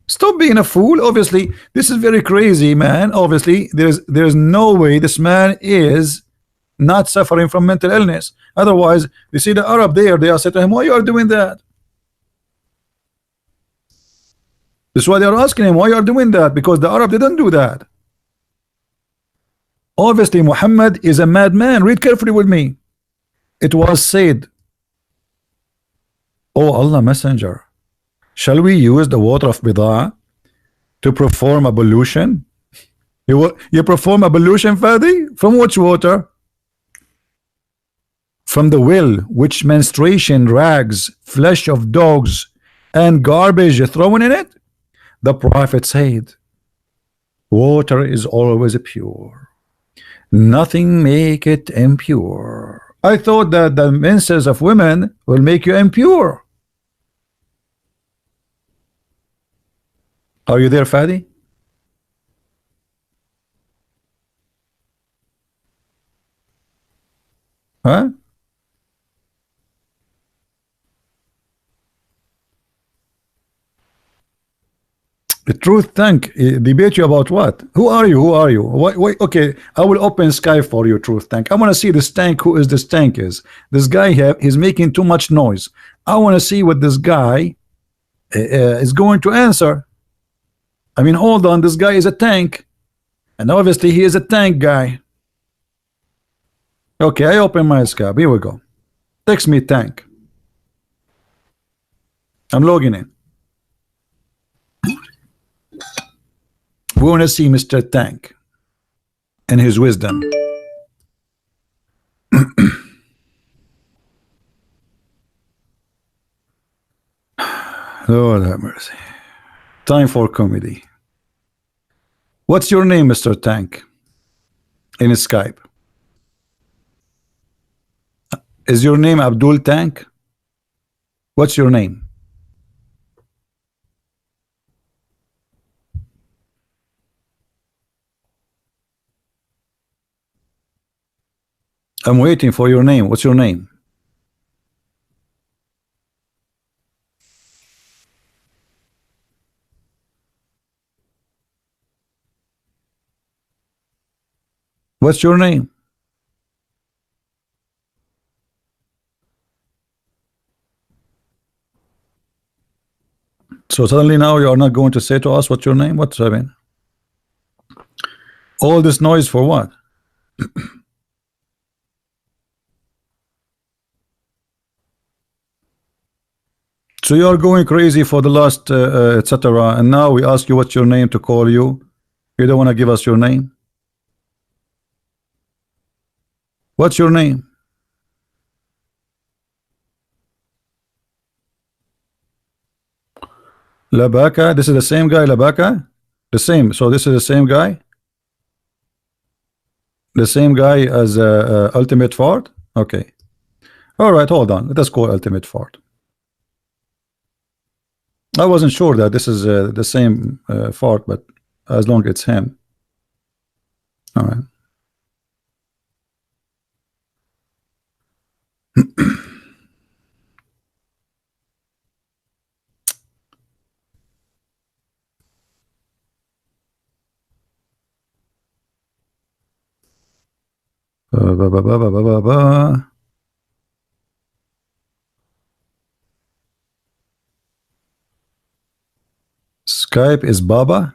Stop being a fool. Obviously, this is very crazy, man. Obviously, there's no way this man is not suffering from mental illness. Otherwise, you see the Arab there, they are saying to him, why you are doing that? That's why they are asking him, why you are doing that? Because the Arab didn't do that. Obviously, Muhammad is a madman. Read carefully with me. It was said, "O Allah Messenger, shall we use the water of Bida'ah to perform ablution?" You perform ablution, Fadi? From which water? From the well, which menstruation, rags, flesh of dogs, and garbage thrown in it? The Prophet said, water is always pure. Nothing make it impure. I thought that the menses of women will make you impure. Are you there, Fadi? Huh? The truth tank debate you about what? Who are you? Who are you? Why, okay, I will open sky for you, truth tank. I want to see this tank. Who is this tank? Is this guy here? He's making too much noise. I want to see what this guy is going to answer. I mean, hold on. This guy is a tank, and obviously he is a tank guy. Okay, I open my Skype. Here we go. Text me tank. I'm logging in. We want to see Mr. Tank. and his wisdom. Lord have mercy. Time for comedy. What's your name, Mr. Tank? In Skype. Is your name Abdul Tank? What's your name? I'm waiting for your name. What's your name? What's your name? So suddenly now you are not going to say to us what's your name? What's I mean? All this noise for what? So you are going crazy for the last etc. And now we ask you what's your name to call you. You don't want to give us your name. What's your name? Labaka. This is the same guy, Labaka? The same. So this is the same guy? The same guy as Ultimate Fart? Okay. All right, hold on. Let us call Ultimate Fart. I wasn't sure that this is the same Fart, but as long as it's him. All right. Skype is Baba?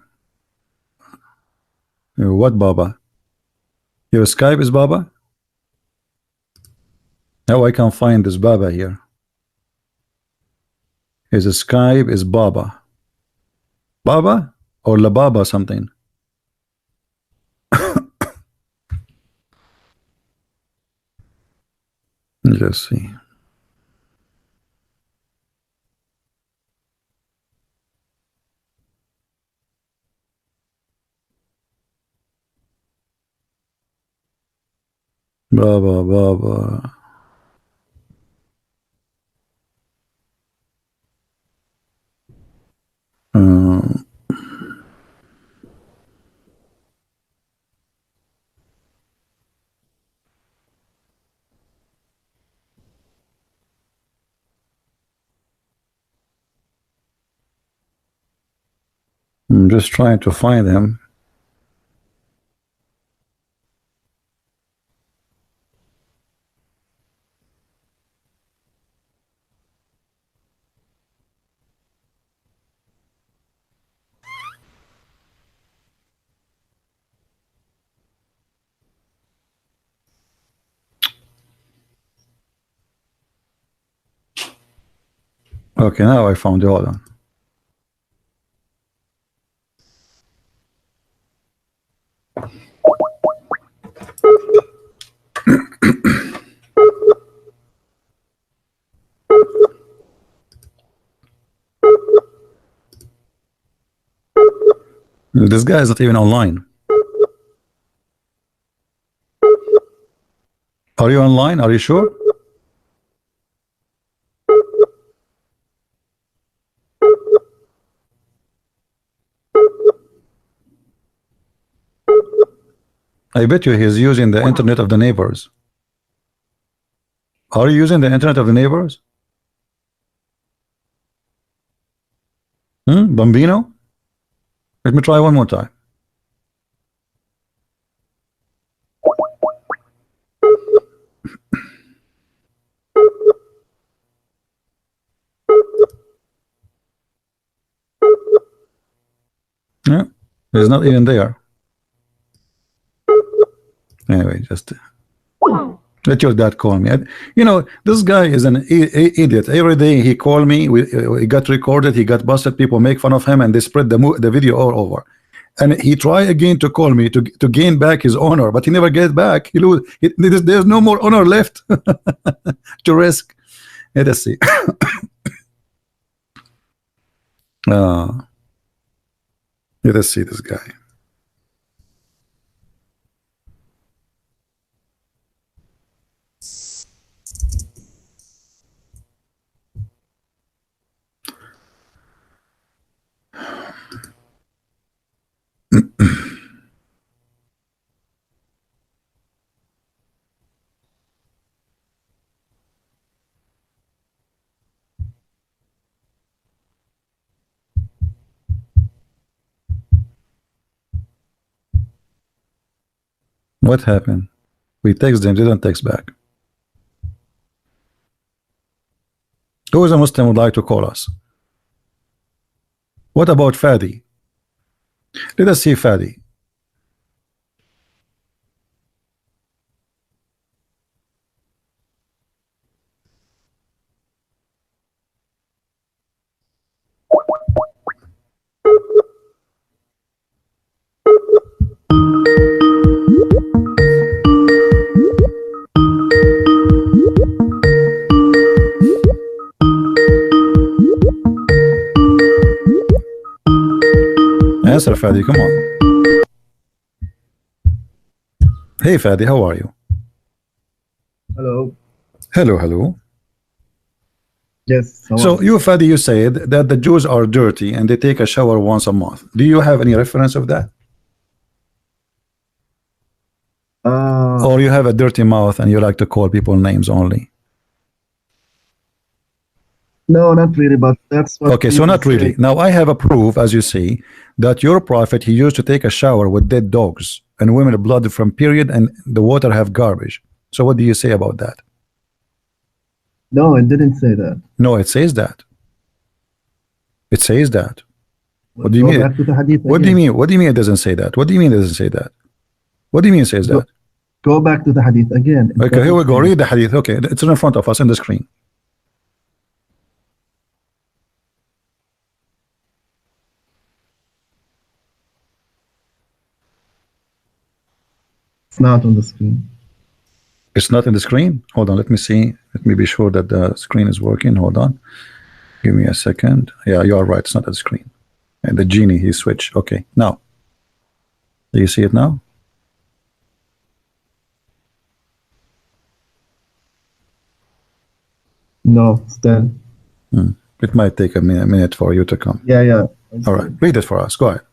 What Baba? Your Skype is Baba? Now I can find this Baba here. His Skype is Baba. Baba or La Baba something? Let's see. Baba. I'm just trying to find him. Okay, now I found it. Hold on. This guy is not even online. Are you online? Are you sure? I bet you he's using the internet of the neighbors. Are you using the internet of the neighbors? Bambino? Let me try one more time. Yeah, he's not even there. Anyway, just let your dad call me. You know, this guy is an idiot. Every day he call me. He got recorded. He got busted. People make fun of him, and they spread the video all over. and he tried again to call me to gain back his honor, but he never get back. There's no more honor left to risk. Let us see. Let us see this guy. What happened? We text them, they don't text back. Who is a Muslim would like to call us? What about Fadi? Let us see Fadi. Answer, Fadi, come on. Hey Fadi, how are you? Hello. Hello, hello. Yes. So you, Fadi, you said that the Jews are dirty and they take a shower once a month. Do you have any reference of that? Or you have a dirty mouth and you like to call people names only? No, not really, but that's what. Okay, so not really. Say. Now I have a proof, as you see, that your prophet, he used to take a shower with dead dogs and women blood from period, and the water have garbage. So what do you say about that? No, it didn't say that. No, it says that. It says that. What do you mean? Back to the hadith what do you mean? What do you mean it doesn't say that? What do you mean it doesn't say that? What do you mean it says that? Go back to the hadith again. Okay, here we go. Read the hadith. Okay, it's in front of us on the screen. It's not on the screen. It's not in the screen? Hold on, let me see. Let me be sure that the screen is working. Hold on. Give me a second. Yeah, you are right. It's not on the screen. And the genie, he switched. Okay, now. Do you see it now? No, still. It might take a minute for you to come. Yeah. All right, read it for us. Go ahead.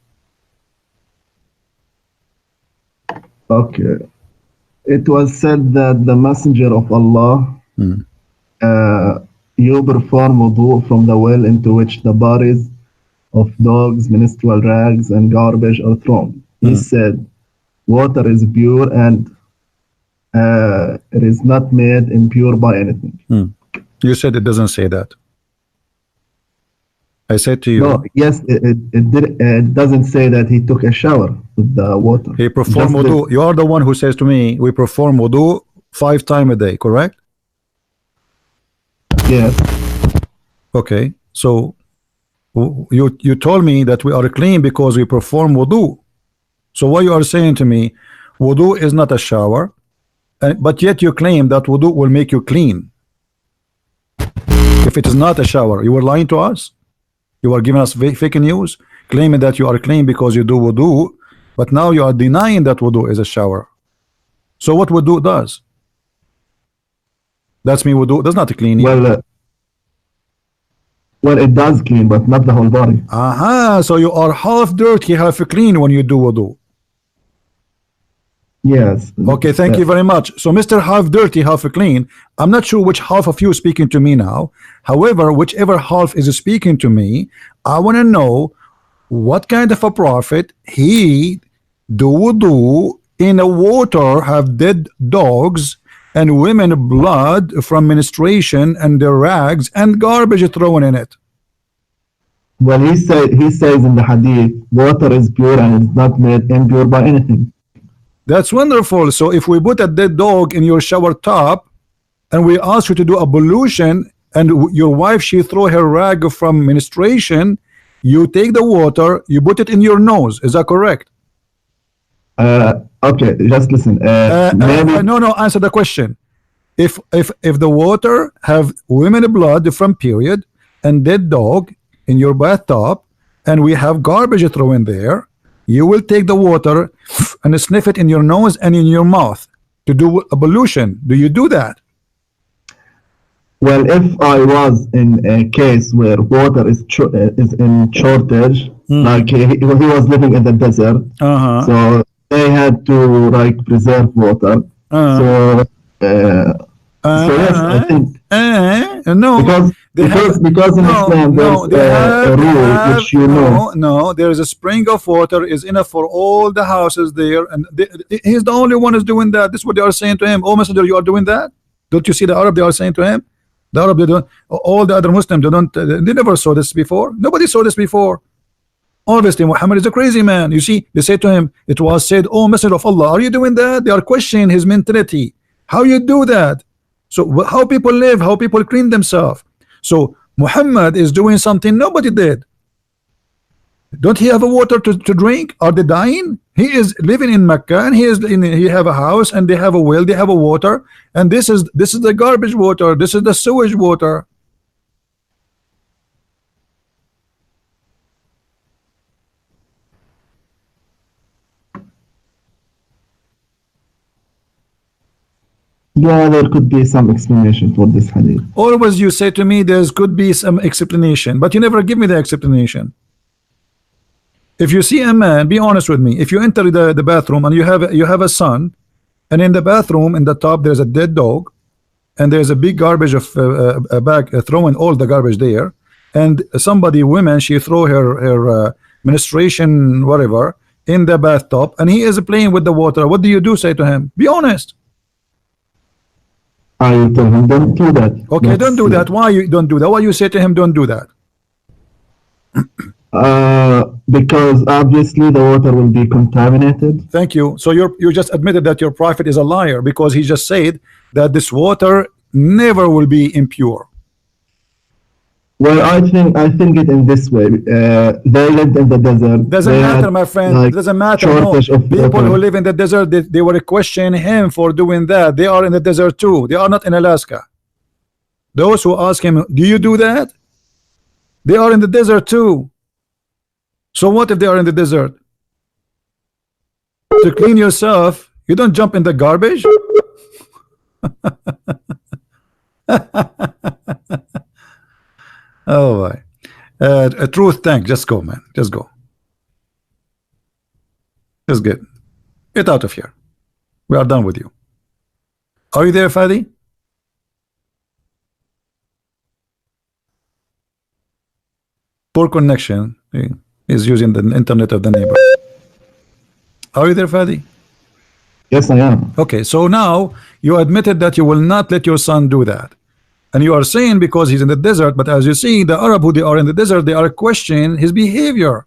Okay. It was said that the messenger of Allah, you perform wudu from the well into which the bodies of dogs, menstrual rags, and garbage are thrown. He said, water is pure and it is not made impure by anything. You said it doesn't say that. I said to you. No, yes, it doesn't say that he took a shower with the water. He performed wudu. You are the one who says to me, we perform wudu 5 times a day, correct? Yes. Okay, so you told me that we are clean because we perform wudu. So what you are saying to me, wudu is not a shower, but yet you claim that wudu will make you clean. If it is not a shower, you were lying to us. You are giving us fake news, claiming that you are clean because you do wudu, but now you are denying that wudu is a shower. So what wudu does? That's me, wudu does not clean you. Well, it does clean, but not the whole body. So you are half dirty, half clean when you do wudu. Yes. Okay, thank you very much. So Mr. Half dirty, half clean, I'm not sure which half of you is speaking to me now. However, whichever half is speaking to me, I want to know what kind of a prophet he do wudu in a water have dead dogs and women blood from menstruation and their rags and garbage thrown in it. Well, he says in the hadith, water is pure and is not made impure by anything. That's wonderful. So if we put a dead dog in your shower tub and we ask you to do ablution and your wife, she throw her rag from menstruation, You take the water, you put it in your nose. Is that correct? Okay, just listen. Maybe No, no. Answer the question. If the water have women blood from period and dead dog in your bathtub, and we have garbage thrown in there, you will take the water and sniff it in your nose and in your mouth to do ablution. Do you do that? well, if I was in a case where water is in shortage, like he was living in the desert, so they had to like preserve water. So yes, I think no, because in Islam there's a rule which you know. No, there is a spring of water is enough for all the houses there, and he's the only one who's doing that. This is what they are saying to him. Oh, messenger, you are doing that? Don't you see the Arab? They are saying to him. The Arab, they don't. All the other Muslims, they don't. They never saw this before. Nobody saw this before. Obviously, Muhammad is a crazy man. You see, they say to him, it was said, "Oh, Messenger of Allah, are you doing that?" They are questioning his mentality. How you do that? So how people live, how people clean themselves. So Muhammad is doing something nobody did. Don't he have a water to drink? Are they dying? He is living in Mecca, and he have a house, and they have a well, they have a water, and this is the garbage water, this is the sewage water. Yeah, there could be some explanation for this hadith. Always you say to me there could be some explanation, but you never give me the explanation. If you see a man, be honest with me, if you enter the bathroom and you have a son, and in the bathroom in the top there's a dead dog, and there's a big garbage of a bag throwing all the garbage there, and somebody, woman, she throw her menstruation whatever in the bathtub, and he is playing with the water, what do you do? Say to him, be honest. I tell him don't do that. Okay, don't do that. Why you don't do that? Why you say to him don't do that? Because obviously the water will be contaminated. Thank you. So you just admitted that your prophet is a liar, because he just said that this water never will be impure. Well, I think it in this way. They lived in the desert. Doesn't matter, my friend. Like, doesn't matter. No. People who live in the desert, they were questioning him for doing that. They are in the desert too. They are not in Alaska. Those who ask him, do you do that? They are in the desert too. So what if they are in the desert? To clean yourself, you don't jump in the garbage. Oh boy. Truth tank, just go, man. Just go. Just get out of here. We are done with you. Are you there, Fadi? Poor connection. He is using the internet of the neighbor. Are you there, Fadi? Yes, I am. Okay, so now you admitted that you will not let your son do that. And you are saying because he's in the desert, but as you see, the Arab who they are in the desert, they are questioning his behavior.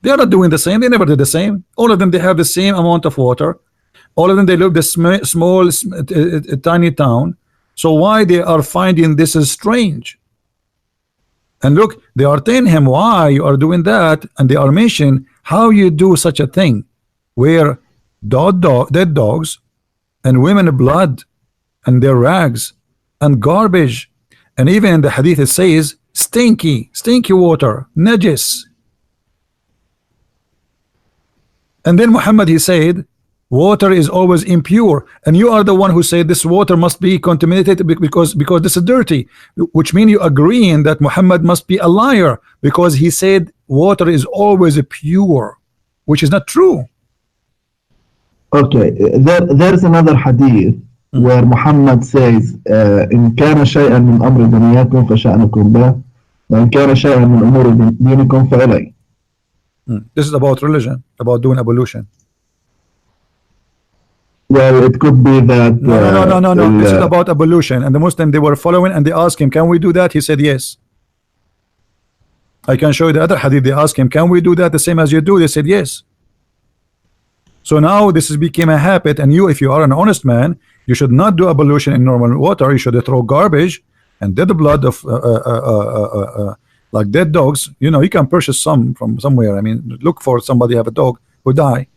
They are not doing the same. They never did the same. All of them, they have the same amount of water. All of them, they live this small, tiny town. So why they are finding this is strange? And look, they are telling him why you are doing that, and they are mentioning how you do such a thing, where dead dogs and women blood and their rags and garbage, and even in the hadith it says stinky water, najis. And then Muhammad, he said water is always impure, and you are the one who said this water must be contaminated because this is dirty, which means you agreeing that Muhammad must be a liar, because he said water is always pure, which is not true. Okay, there's another hadith where Muhammad says إن كان شيئا من أمر دنياكم فشأنكم به وإن كان شيئا من أمور دينكم فإلي. This is about religion, about doing ablution. Well, it could be that. No. This is about ablution, and the Muslim, they were following, and they asked him, "Can we do that?" He said, "Yes." I can show you the other hadith. They asked him, "Can we do that the same as you do?" They said, "Yes." So now this has become a habit, and you, if you are an honest man, you should not do ablution in normal water. You should throw garbage and dead blood of like dead dogs, you know, you can purchase some from somewhere. I mean, look for somebody have a dog who die,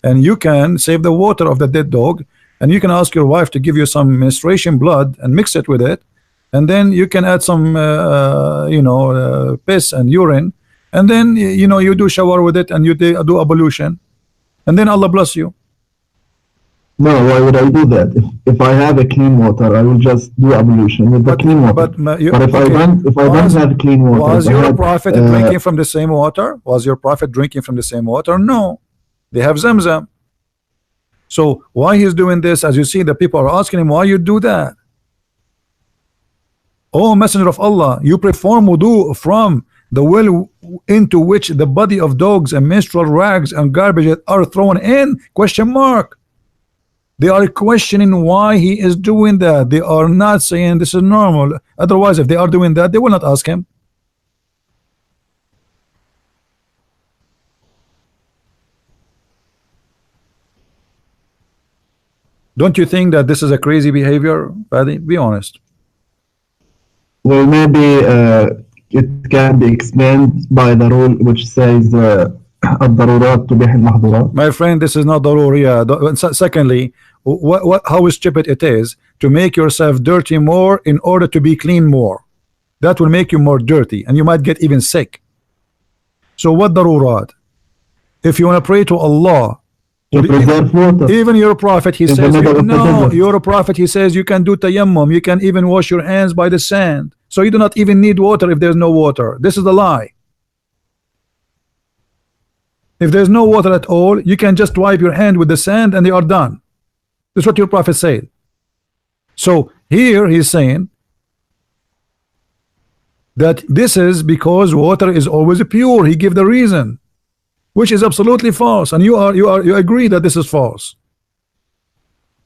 and you can save the water of the dead dog, and you can ask your wife to give you some menstruation blood and mix it with it, and then you can add some piss and urine, and then you know, you do shower with it, and you do ablution, and then Allah bless you. No, why would I do that? If I have a clean water, I will just do ablution with the clean water. But if I don't have clean water, was your prophet drinking from the same water? Was your prophet drinking from the same water? No, they have Zamzam. So why he's doing this? As you see, the people are asking him, why you do that? Oh, Messenger of Allah, you perform wudu from the well into which the body of dogs and menstrual rags and garbage are thrown in? Question mark. They are questioning why he is doing that. They are not saying this is normal. Otherwise, if they are doing that, they will not ask him. Don't you think that this is a crazy behavior, Fadi? Be honest. Well, maybe it can be explained by the rule which says الضرورات تبيح المحظورات. My friend, this is not daruriya. Secondly, how stupid it is to make yourself dirty more in order to be clean more. That will make you more dirty, and you might get even sick. So what darurat? If you want to pray to Allah, even your prophet, he says, your prophet, he says you can do tayammum, you can even wash your hands by the sand, so you do not even need water if there's no water. This is the lie. If there's no water at all, you can just wipe your hand with the sand and they are done. That's what your prophet said. So here he's saying that this is because water is always pure. He gave the reason, which is absolutely false, and you agree that this is false.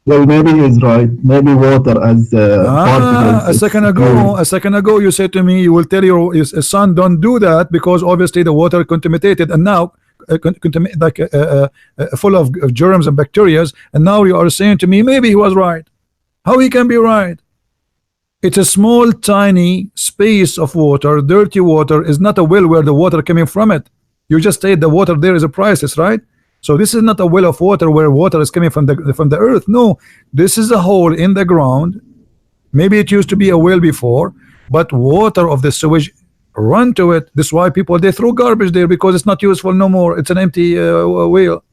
Well, maybe he's right. Maybe water as particles. A second ago, you said to me, you will tell your son, don't do that because obviously the water contaminated, and now full of germs and bacteria, and now you are saying to me maybe he was right. How he can be right? It's a small tiny space of water. Dirty water is not a well where the water coming from it. You just said the water there is a priceless, right? So this is not a well of water where water is coming from the earth. No, this is a hole in the ground. Maybe it used to be a well before, but water of the sewage run to it. This is why people, they throw garbage there, because it's not useful no more. It's an empty well.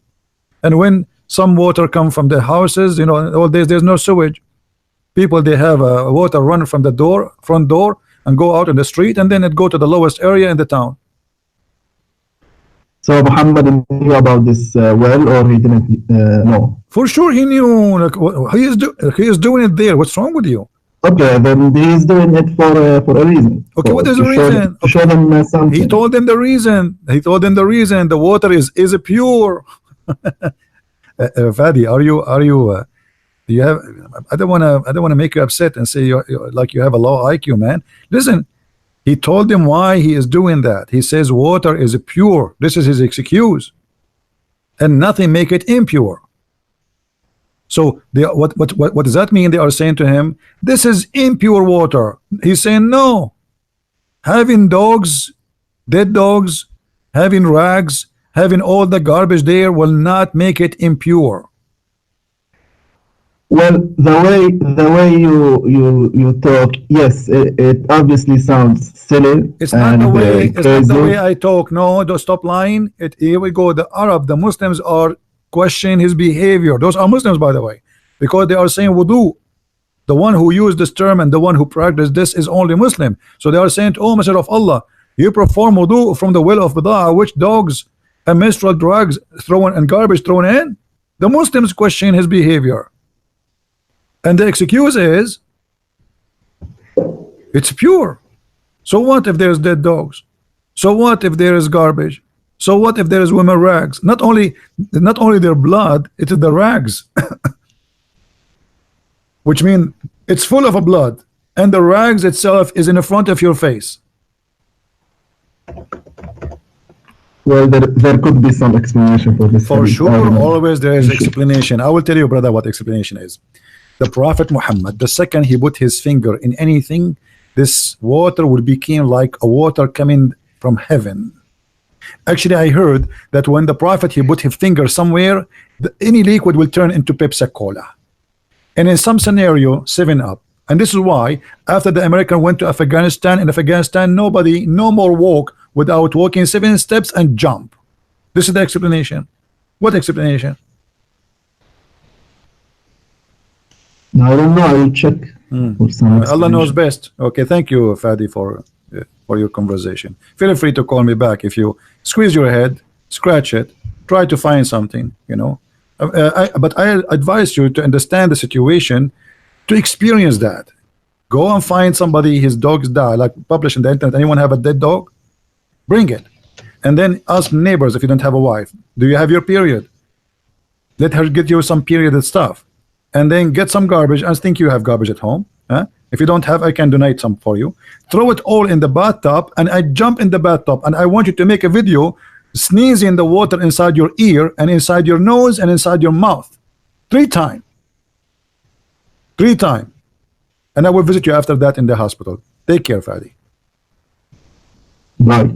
And when some water come from the houses, you know, all days there's no sewage. People, they have water run from the front door and go out in the street, and then it go to the lowest area in the town. So Muhammad knew about this well, or he didn't know? For sure he knew. Like, he is doing it there. What's wrong with you? Okay, then he's doing it for a reason. Okay, what is the reason? To show them something. He told them the reason. He told them the reason. The water is pure. Fadi, are you? Do you have? I don't want to make you upset and say you're like you have a low IQ, man. Listen, he told them why he is doing that. He says water is pure. This is his excuse, and nothing make it impure. So what does that mean? They are saying to him, this is impure water. He's saying no. Having dogs, dead dogs, having rags, having all the garbage there will not make it impure. Well, the way you talk, yes, it obviously sounds silly. It's not the way. It's not the way I talk. No, don't stop lying. Here we go. The Muslims are questioning his behavior. Those are Muslims, by the way, because they are saying wudu. The one who used this term and the one who practiced this is only Muslim. So they are saying, oh, Messenger of Allah, you perform wudu from the well of Bida'ah, which dogs and menstrual drugs thrown and garbage thrown in. The Muslims question his behavior, and the excuse is it's pure. So what if there's dead dogs? So what if there is garbage? So what if there is women rags? Not only their blood, it is the rags, which means it's full of a blood, and the rags itself is in the front of your face. Well, there could be some explanation for this. For sure, always there is explanation. I will tell you, brother, what explanation is. The Prophet Muhammad, the second he put his finger in anything, this water will become like a water coming from heaven. Actually, I heard that when the prophet he put his finger somewhere, any liquid will turn into Pepsi Cola, and in some scenario 7 Up. And this is why after the American went to Afghanistan, in Afghanistan nobody no more walk without walking 7 steps and jump. This is the explanation. What explanation? I don't know. I will check for some Allah knows explanation. best. Okay, thank you, Fadi, for your conversation. Feel free to call me back if you squeeze your head, scratch it, try to find something. You know, but I advise you to understand the situation, to experience that. Go and find somebody. His dogs die, like publish in the internet. Anyone have a dead dog? Bring it, and then ask neighbors if you don't have a wife. Do you have your period? Let her get you some period stuff, and then get some garbage and think you have garbage at home. Huh? If you don't have, I can donate some for you. Throw it all in the bathtub, and I jump in the bathtub, and I want you to make a video sneezing the water inside your ear and inside your nose and inside your mouth 3 times. 3 times. And I will visit you after that in the hospital. Take care, Fadi. Bye.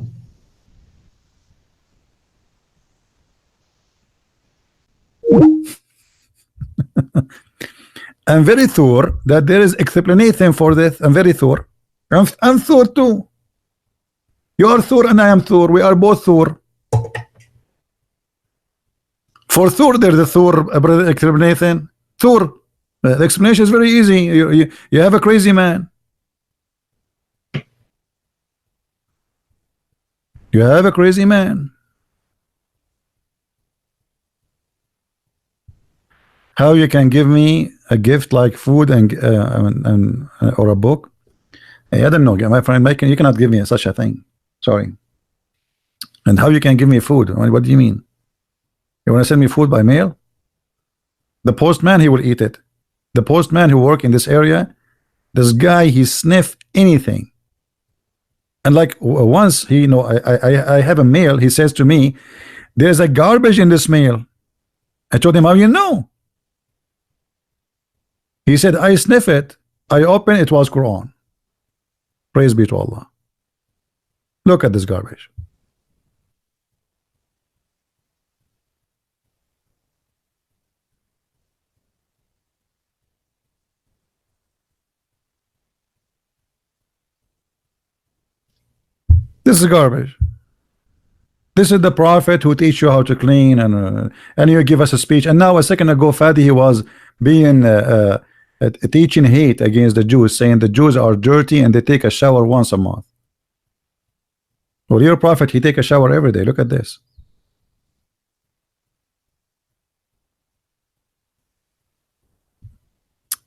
I'm very sure that there is explanation for this. I'm very sure. I'm sure too. You are sure and I am sure. We are both sure. For sure there's a sure explanation. Sure. The explanation is very easy. You have a crazy man. You have a crazy man. How you can give me a gift like food and or a book? Hey, I don't know, my friend. You cannot give me such a thing. Sorry. And how you can give me food? What do you mean? You want to send me food by mail? The postman, he will eat it. The postman who work in this area, this guy, he sniff anything. And like once he, I have a mail. He says to me, "There's a garbage in this mail." I told him, "How you know?" He said, "I sniff it. I open it was Quran." Praise be to Allah. Look at this garbage. This is garbage. This is the prophet who teach you how to clean, and you give us a speech. And now a second ago, Fadi, he was being teaching hate against the Jews, saying the Jews are dirty and they take a shower once a month. Well, your prophet, he take a shower every day. Look at this.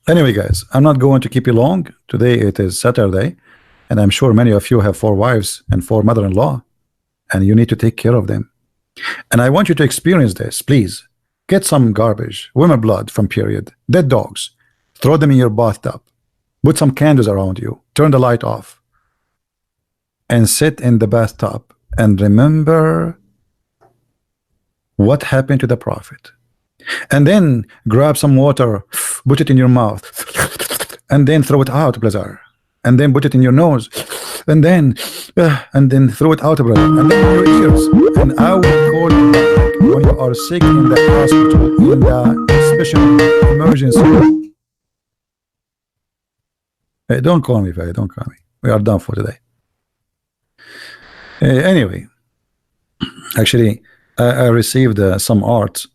Anyway, guys, I'm not going to keep you long. Today it is Saturday, and I'm sure many of you have 4 wives and 4 mother-in-law, and you need to take care of them. And I want you to experience this. Please get some garbage, women blood from period, dead dogs, throw them in your bathtub, put some candles around you, turn the light off, and sit in the bathtub and remember what happened to the prophet. And then grab some water, put it in your mouth, and then throw it out, brother. And then put it in your nose, and then throw it out, brother. And then in your ears. And I will call you back when you are sick in the hospital, in the special emergency. Hey, don't call me, Faye. Don't call me. We are done for today. Anyway, actually, I received some art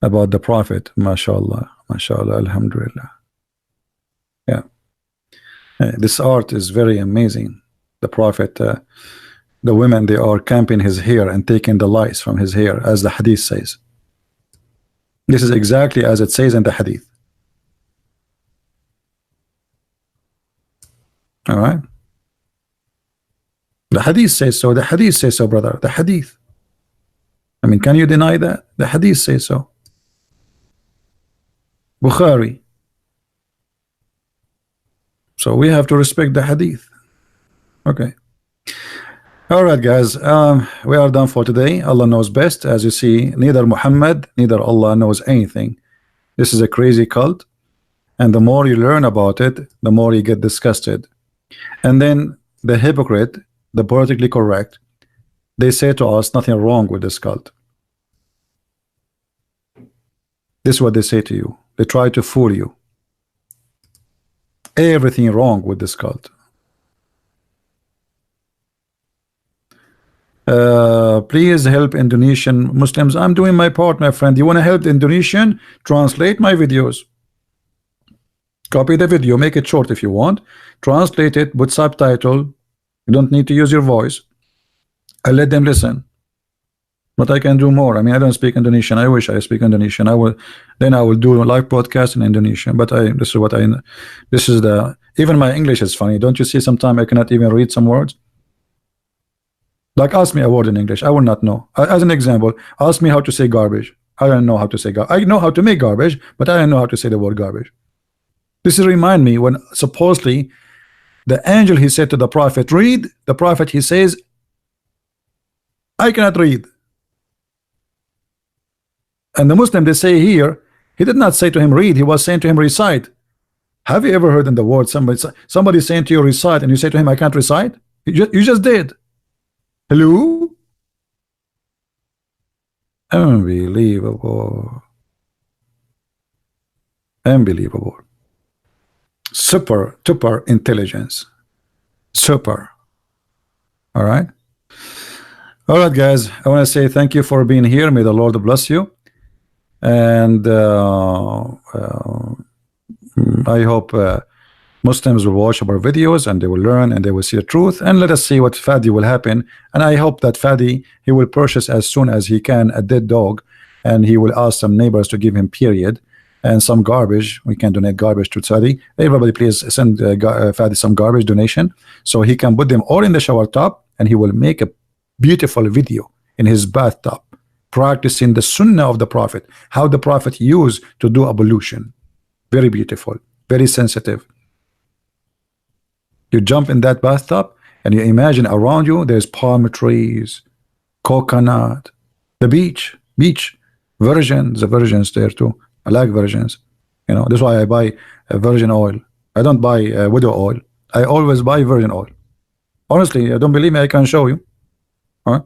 about the prophet. MashaAllah, MashaAllah, Alhamdulillah. Yeah, this art is very amazing. The prophet, the women, they are camping his hair and taking the lice from his hair, as the hadith says. This is exactly as it says in the hadith. All right. The hadith says so. The hadith says so, brother. The hadith. I mean, can you deny that? The hadith says so. Bukhari. So we have to respect the hadith. Okay. All right, guys. We are done for today. Allah knows best. As you see, neither Muhammad, neither Allah knows anything. This is a crazy cult. And the more you learn about it, the more you get disgusted. And then the hypocrite, the politically correct, they say to us nothing wrong with this cult. This is what they say to you. They try to fool you. Everything wrong with this cult. Please help Indonesian Muslims. I'm doing my part, my friend. You want to help the Indonesian? Translate my videos. Copy the video, make it short if you want. Translate it with subtitle. You don't need to use your voice. I let them listen. But I can do more. I mean, I don't speak Indonesian. I wish I speak Indonesian. I will do a live podcast in Indonesian. But this is the, even my English is funny. Don't you see sometimes I cannot even read some words? Like, ask me a word in English, I will not know. As an example, ask me how to say garbage. I don't know how to say garbage. I know how to make garbage, but I don't know how to say the word garbage. This is remind me when supposedly the angel, he said to the prophet, read. The prophet, he says, I cannot read. And the Muslim, they say here, he did not say to him read, he was saying to him recite. Have you ever heard in the world somebody saying to you recite and you say to him I can't recite? You just did. Hello? Unbelievable. Unbelievable. Super intelligence. Super. All right. All right, guys. I want to say thank you for being here. May the Lord bless you. And I hope Muslims will watch our videos and they will learn and they will see the truth, and let us see what Fadi will happen. And I hope that Fadi, he will purchase as soon as he can a dead dog, and he will ask some neighbors to give him period and some garbage. We can donate garbage to Fadi. Everybody please send Fadi some garbage donation so he can put them all in the shower tub, and he will make a beautiful video in his bathtub practicing the sunnah of the Prophet, how the Prophet used to do ablution. Very beautiful, very sensitive. You jump in that bathtub and you imagine around you there's palm trees, coconut, the beach, virgins, the virgins there too. I like virgins. You know, that's why I buy virgin oil. I don't buy widow oil. I always buy virgin oil. Honestly, don't believe me, I can show you. Huh?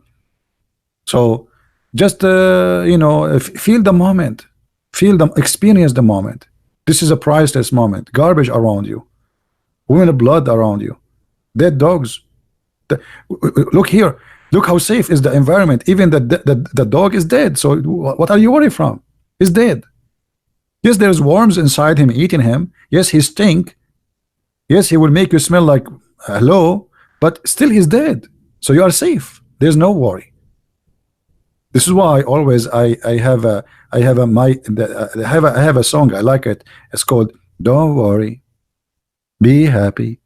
So just you know, feel the moment, experience the moment. This is a priceless moment. Garbage around you, women blood around you, dead dogs. Look here, look how safe is the environment. Even the dog is dead. So what are you worried from? He's dead. Yes, there's worms inside him eating him. Yes, he stink. Yes, he will make you smell like hello, but still he's dead. So you are safe. There's no worry. This is why always I have a song. I like it. It's called "Don't Worry, Be Happy."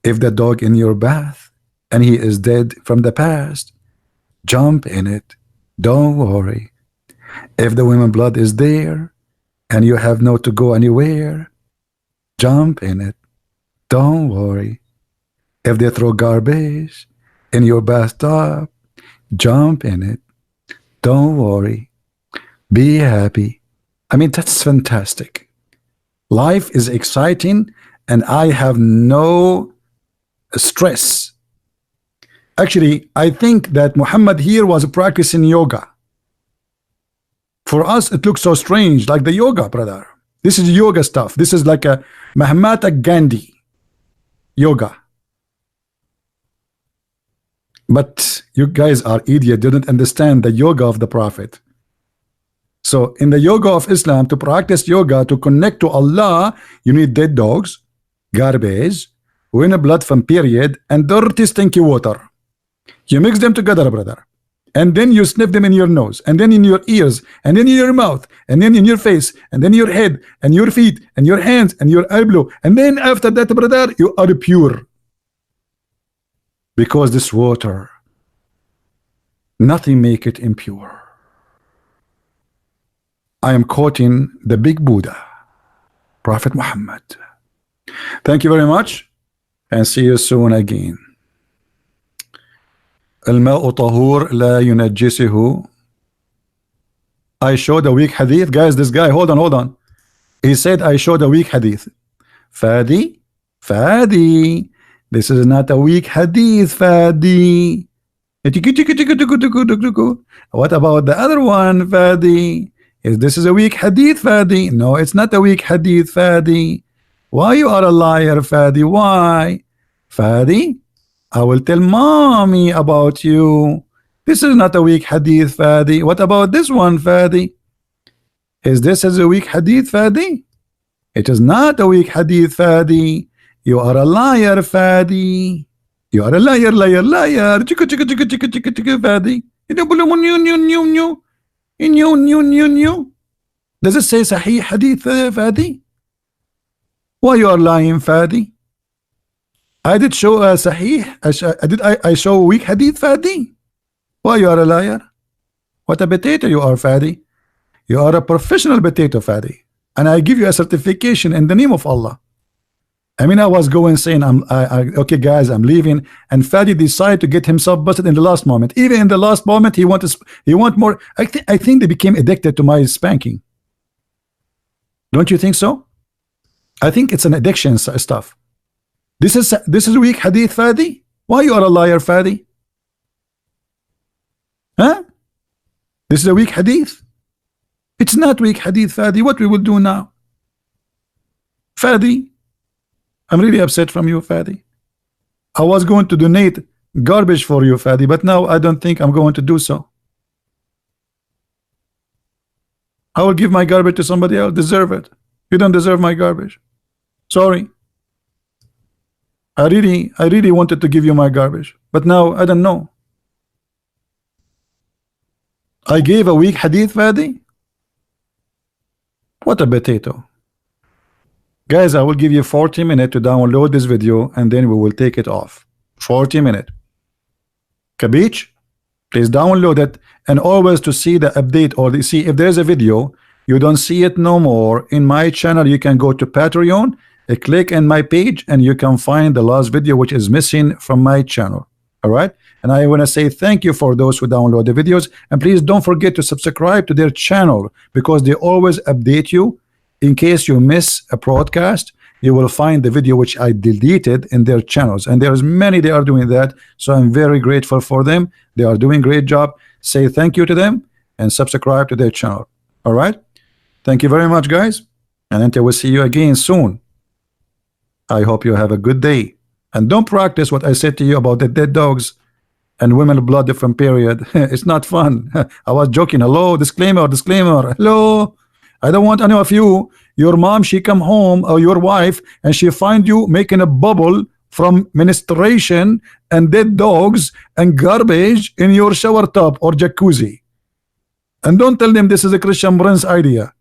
If the dog in your bath and he is dead from the past, jump in it. Don't worry. If the women blood is there and you have no to go anywhere, jump in it. Don't worry. If they throw garbage in your bathtub, jump in it. Don't worry. Be happy. I mean, that's fantastic. Life is exciting and I have no stress. Actually, I think that Muhammad here was practicing yoga. For us, it looks so strange, like the yoga, brother. This is yoga stuff. This is like a Mahatma Gandhi yoga. But you guys are idiot, didn't understand the yoga of the Prophet. So in the yoga of Islam, to practice yoga, to connect to Allah, you need dead dogs, garbage, women blood from period, and dirty stinky water. You mix them together, brother, and then you sniff them in your nose, and then in your ears, and then in your mouth, and then in your face, and then your head, and your feet, and your hands, and your elbow, and then after that, brother, you are pure. Because this water, nothing make it impure. I am quoting the big Buddha, Prophet Muhammad. Thank you very much, and see you soon again. الماء طهور لا ينجسه. I showed a weak hadith. Guys, this guy, hold on. He said I showed a weak hadith. Fadi, This is not a weak hadith, Fadi. What about the other one, Fadi? Is this is a weak hadith, Fadi? No, it's not a weak hadith, Fadi. Why you are a liar, Fadi? Why? Fadi, I will tell mommy about you. This is not a weak hadith, Fadi. What about this one, Fadi? Is this as a weak hadith, Fadi? It is not a weak hadith, Fadi. You are a liar, Fadi. You are a liar, liar, liar. Chicka, chicka, chicka, chicka, chicka, chicka, Fadi. Does it say Sahih hadith, Fadi? Why you are lying, Fadi? I did show a Sahih. I show weak hadith, Fadi? Why you are a liar? What a potato you are, Fadi. You are a professional potato, Fadi. And I give you a certification in the name of Allah. I mean, I was going saying, okay, guys, I'm leaving, and Fadi decided to get himself busted in the last moment. Even in the last moment, he want more. I think they became addicted to my spanking. Don't you think so? I think it's an addiction stuff. This is weak hadith, Fadi. Why you are a liar, Fadi? Huh? This is a weak hadith. It's not weak hadith, Fadi. What we will do now, Fadi? I'm really upset from you, Fadi. I was going to donate garbage for you, Fadi, but now I don't think I'm going to do so. I will give my garbage to somebody else. Deserve it. You don't deserve my garbage. Sorry. I really wanted to give you my garbage, but now I don't know. I gave a weak hadith, Fadi. What a potato. Guys, I will give you 40 minutes to download this video and then we will take it off. 40 minutes. Kabich? Please download it, and always to see the update or see if there's a video you don't see it no more in my channel, you can go to Patreon, click in my page, and you can find the last video which is missing from my channel. All right, and I want to say thank you for those who download the videos, and please don't forget to subscribe to their channel because they always update you. In case you miss a broadcast, you will find the video which I deleted in their channels, and there's many they are doing that, so I'm very grateful for them. They are doing great job. Say thank you to them and subscribe to their channel. All right, thank you very much, guys, and until we see you again soon, I hope you have a good day, and don't practice what I said to you about the dead dogs and women blood different period. It's not fun. I was joking. Hello, disclaimer, disclaimer. Hello, I don't want any of you, your mom, she come home, or your wife, and she find you making a bubble from menstruation and dead dogs and garbage in your shower tub or jacuzzi. And don't tell them this is a Christian Prince idea.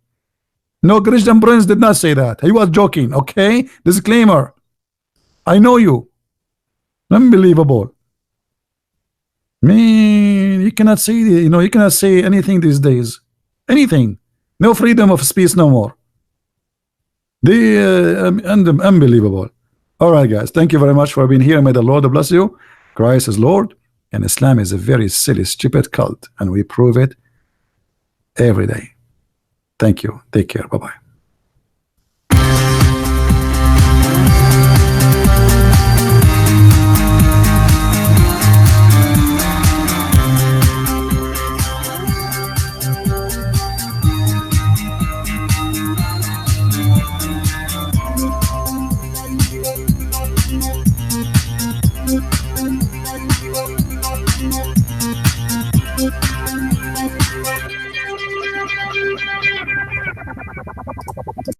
No, Christian Prince did not say that. He was joking, okay? Disclaimer. I know you. Unbelievable. Man, you cannot say, you cannot say anything these days. Anything. No freedom of speech no more. Unbelievable. All right, guys. Thank you very much for being here. May the Lord bless you. Christ is Lord, and Islam is a very silly, stupid cult, and we prove it every day. Thank you. Take care. Bye-bye.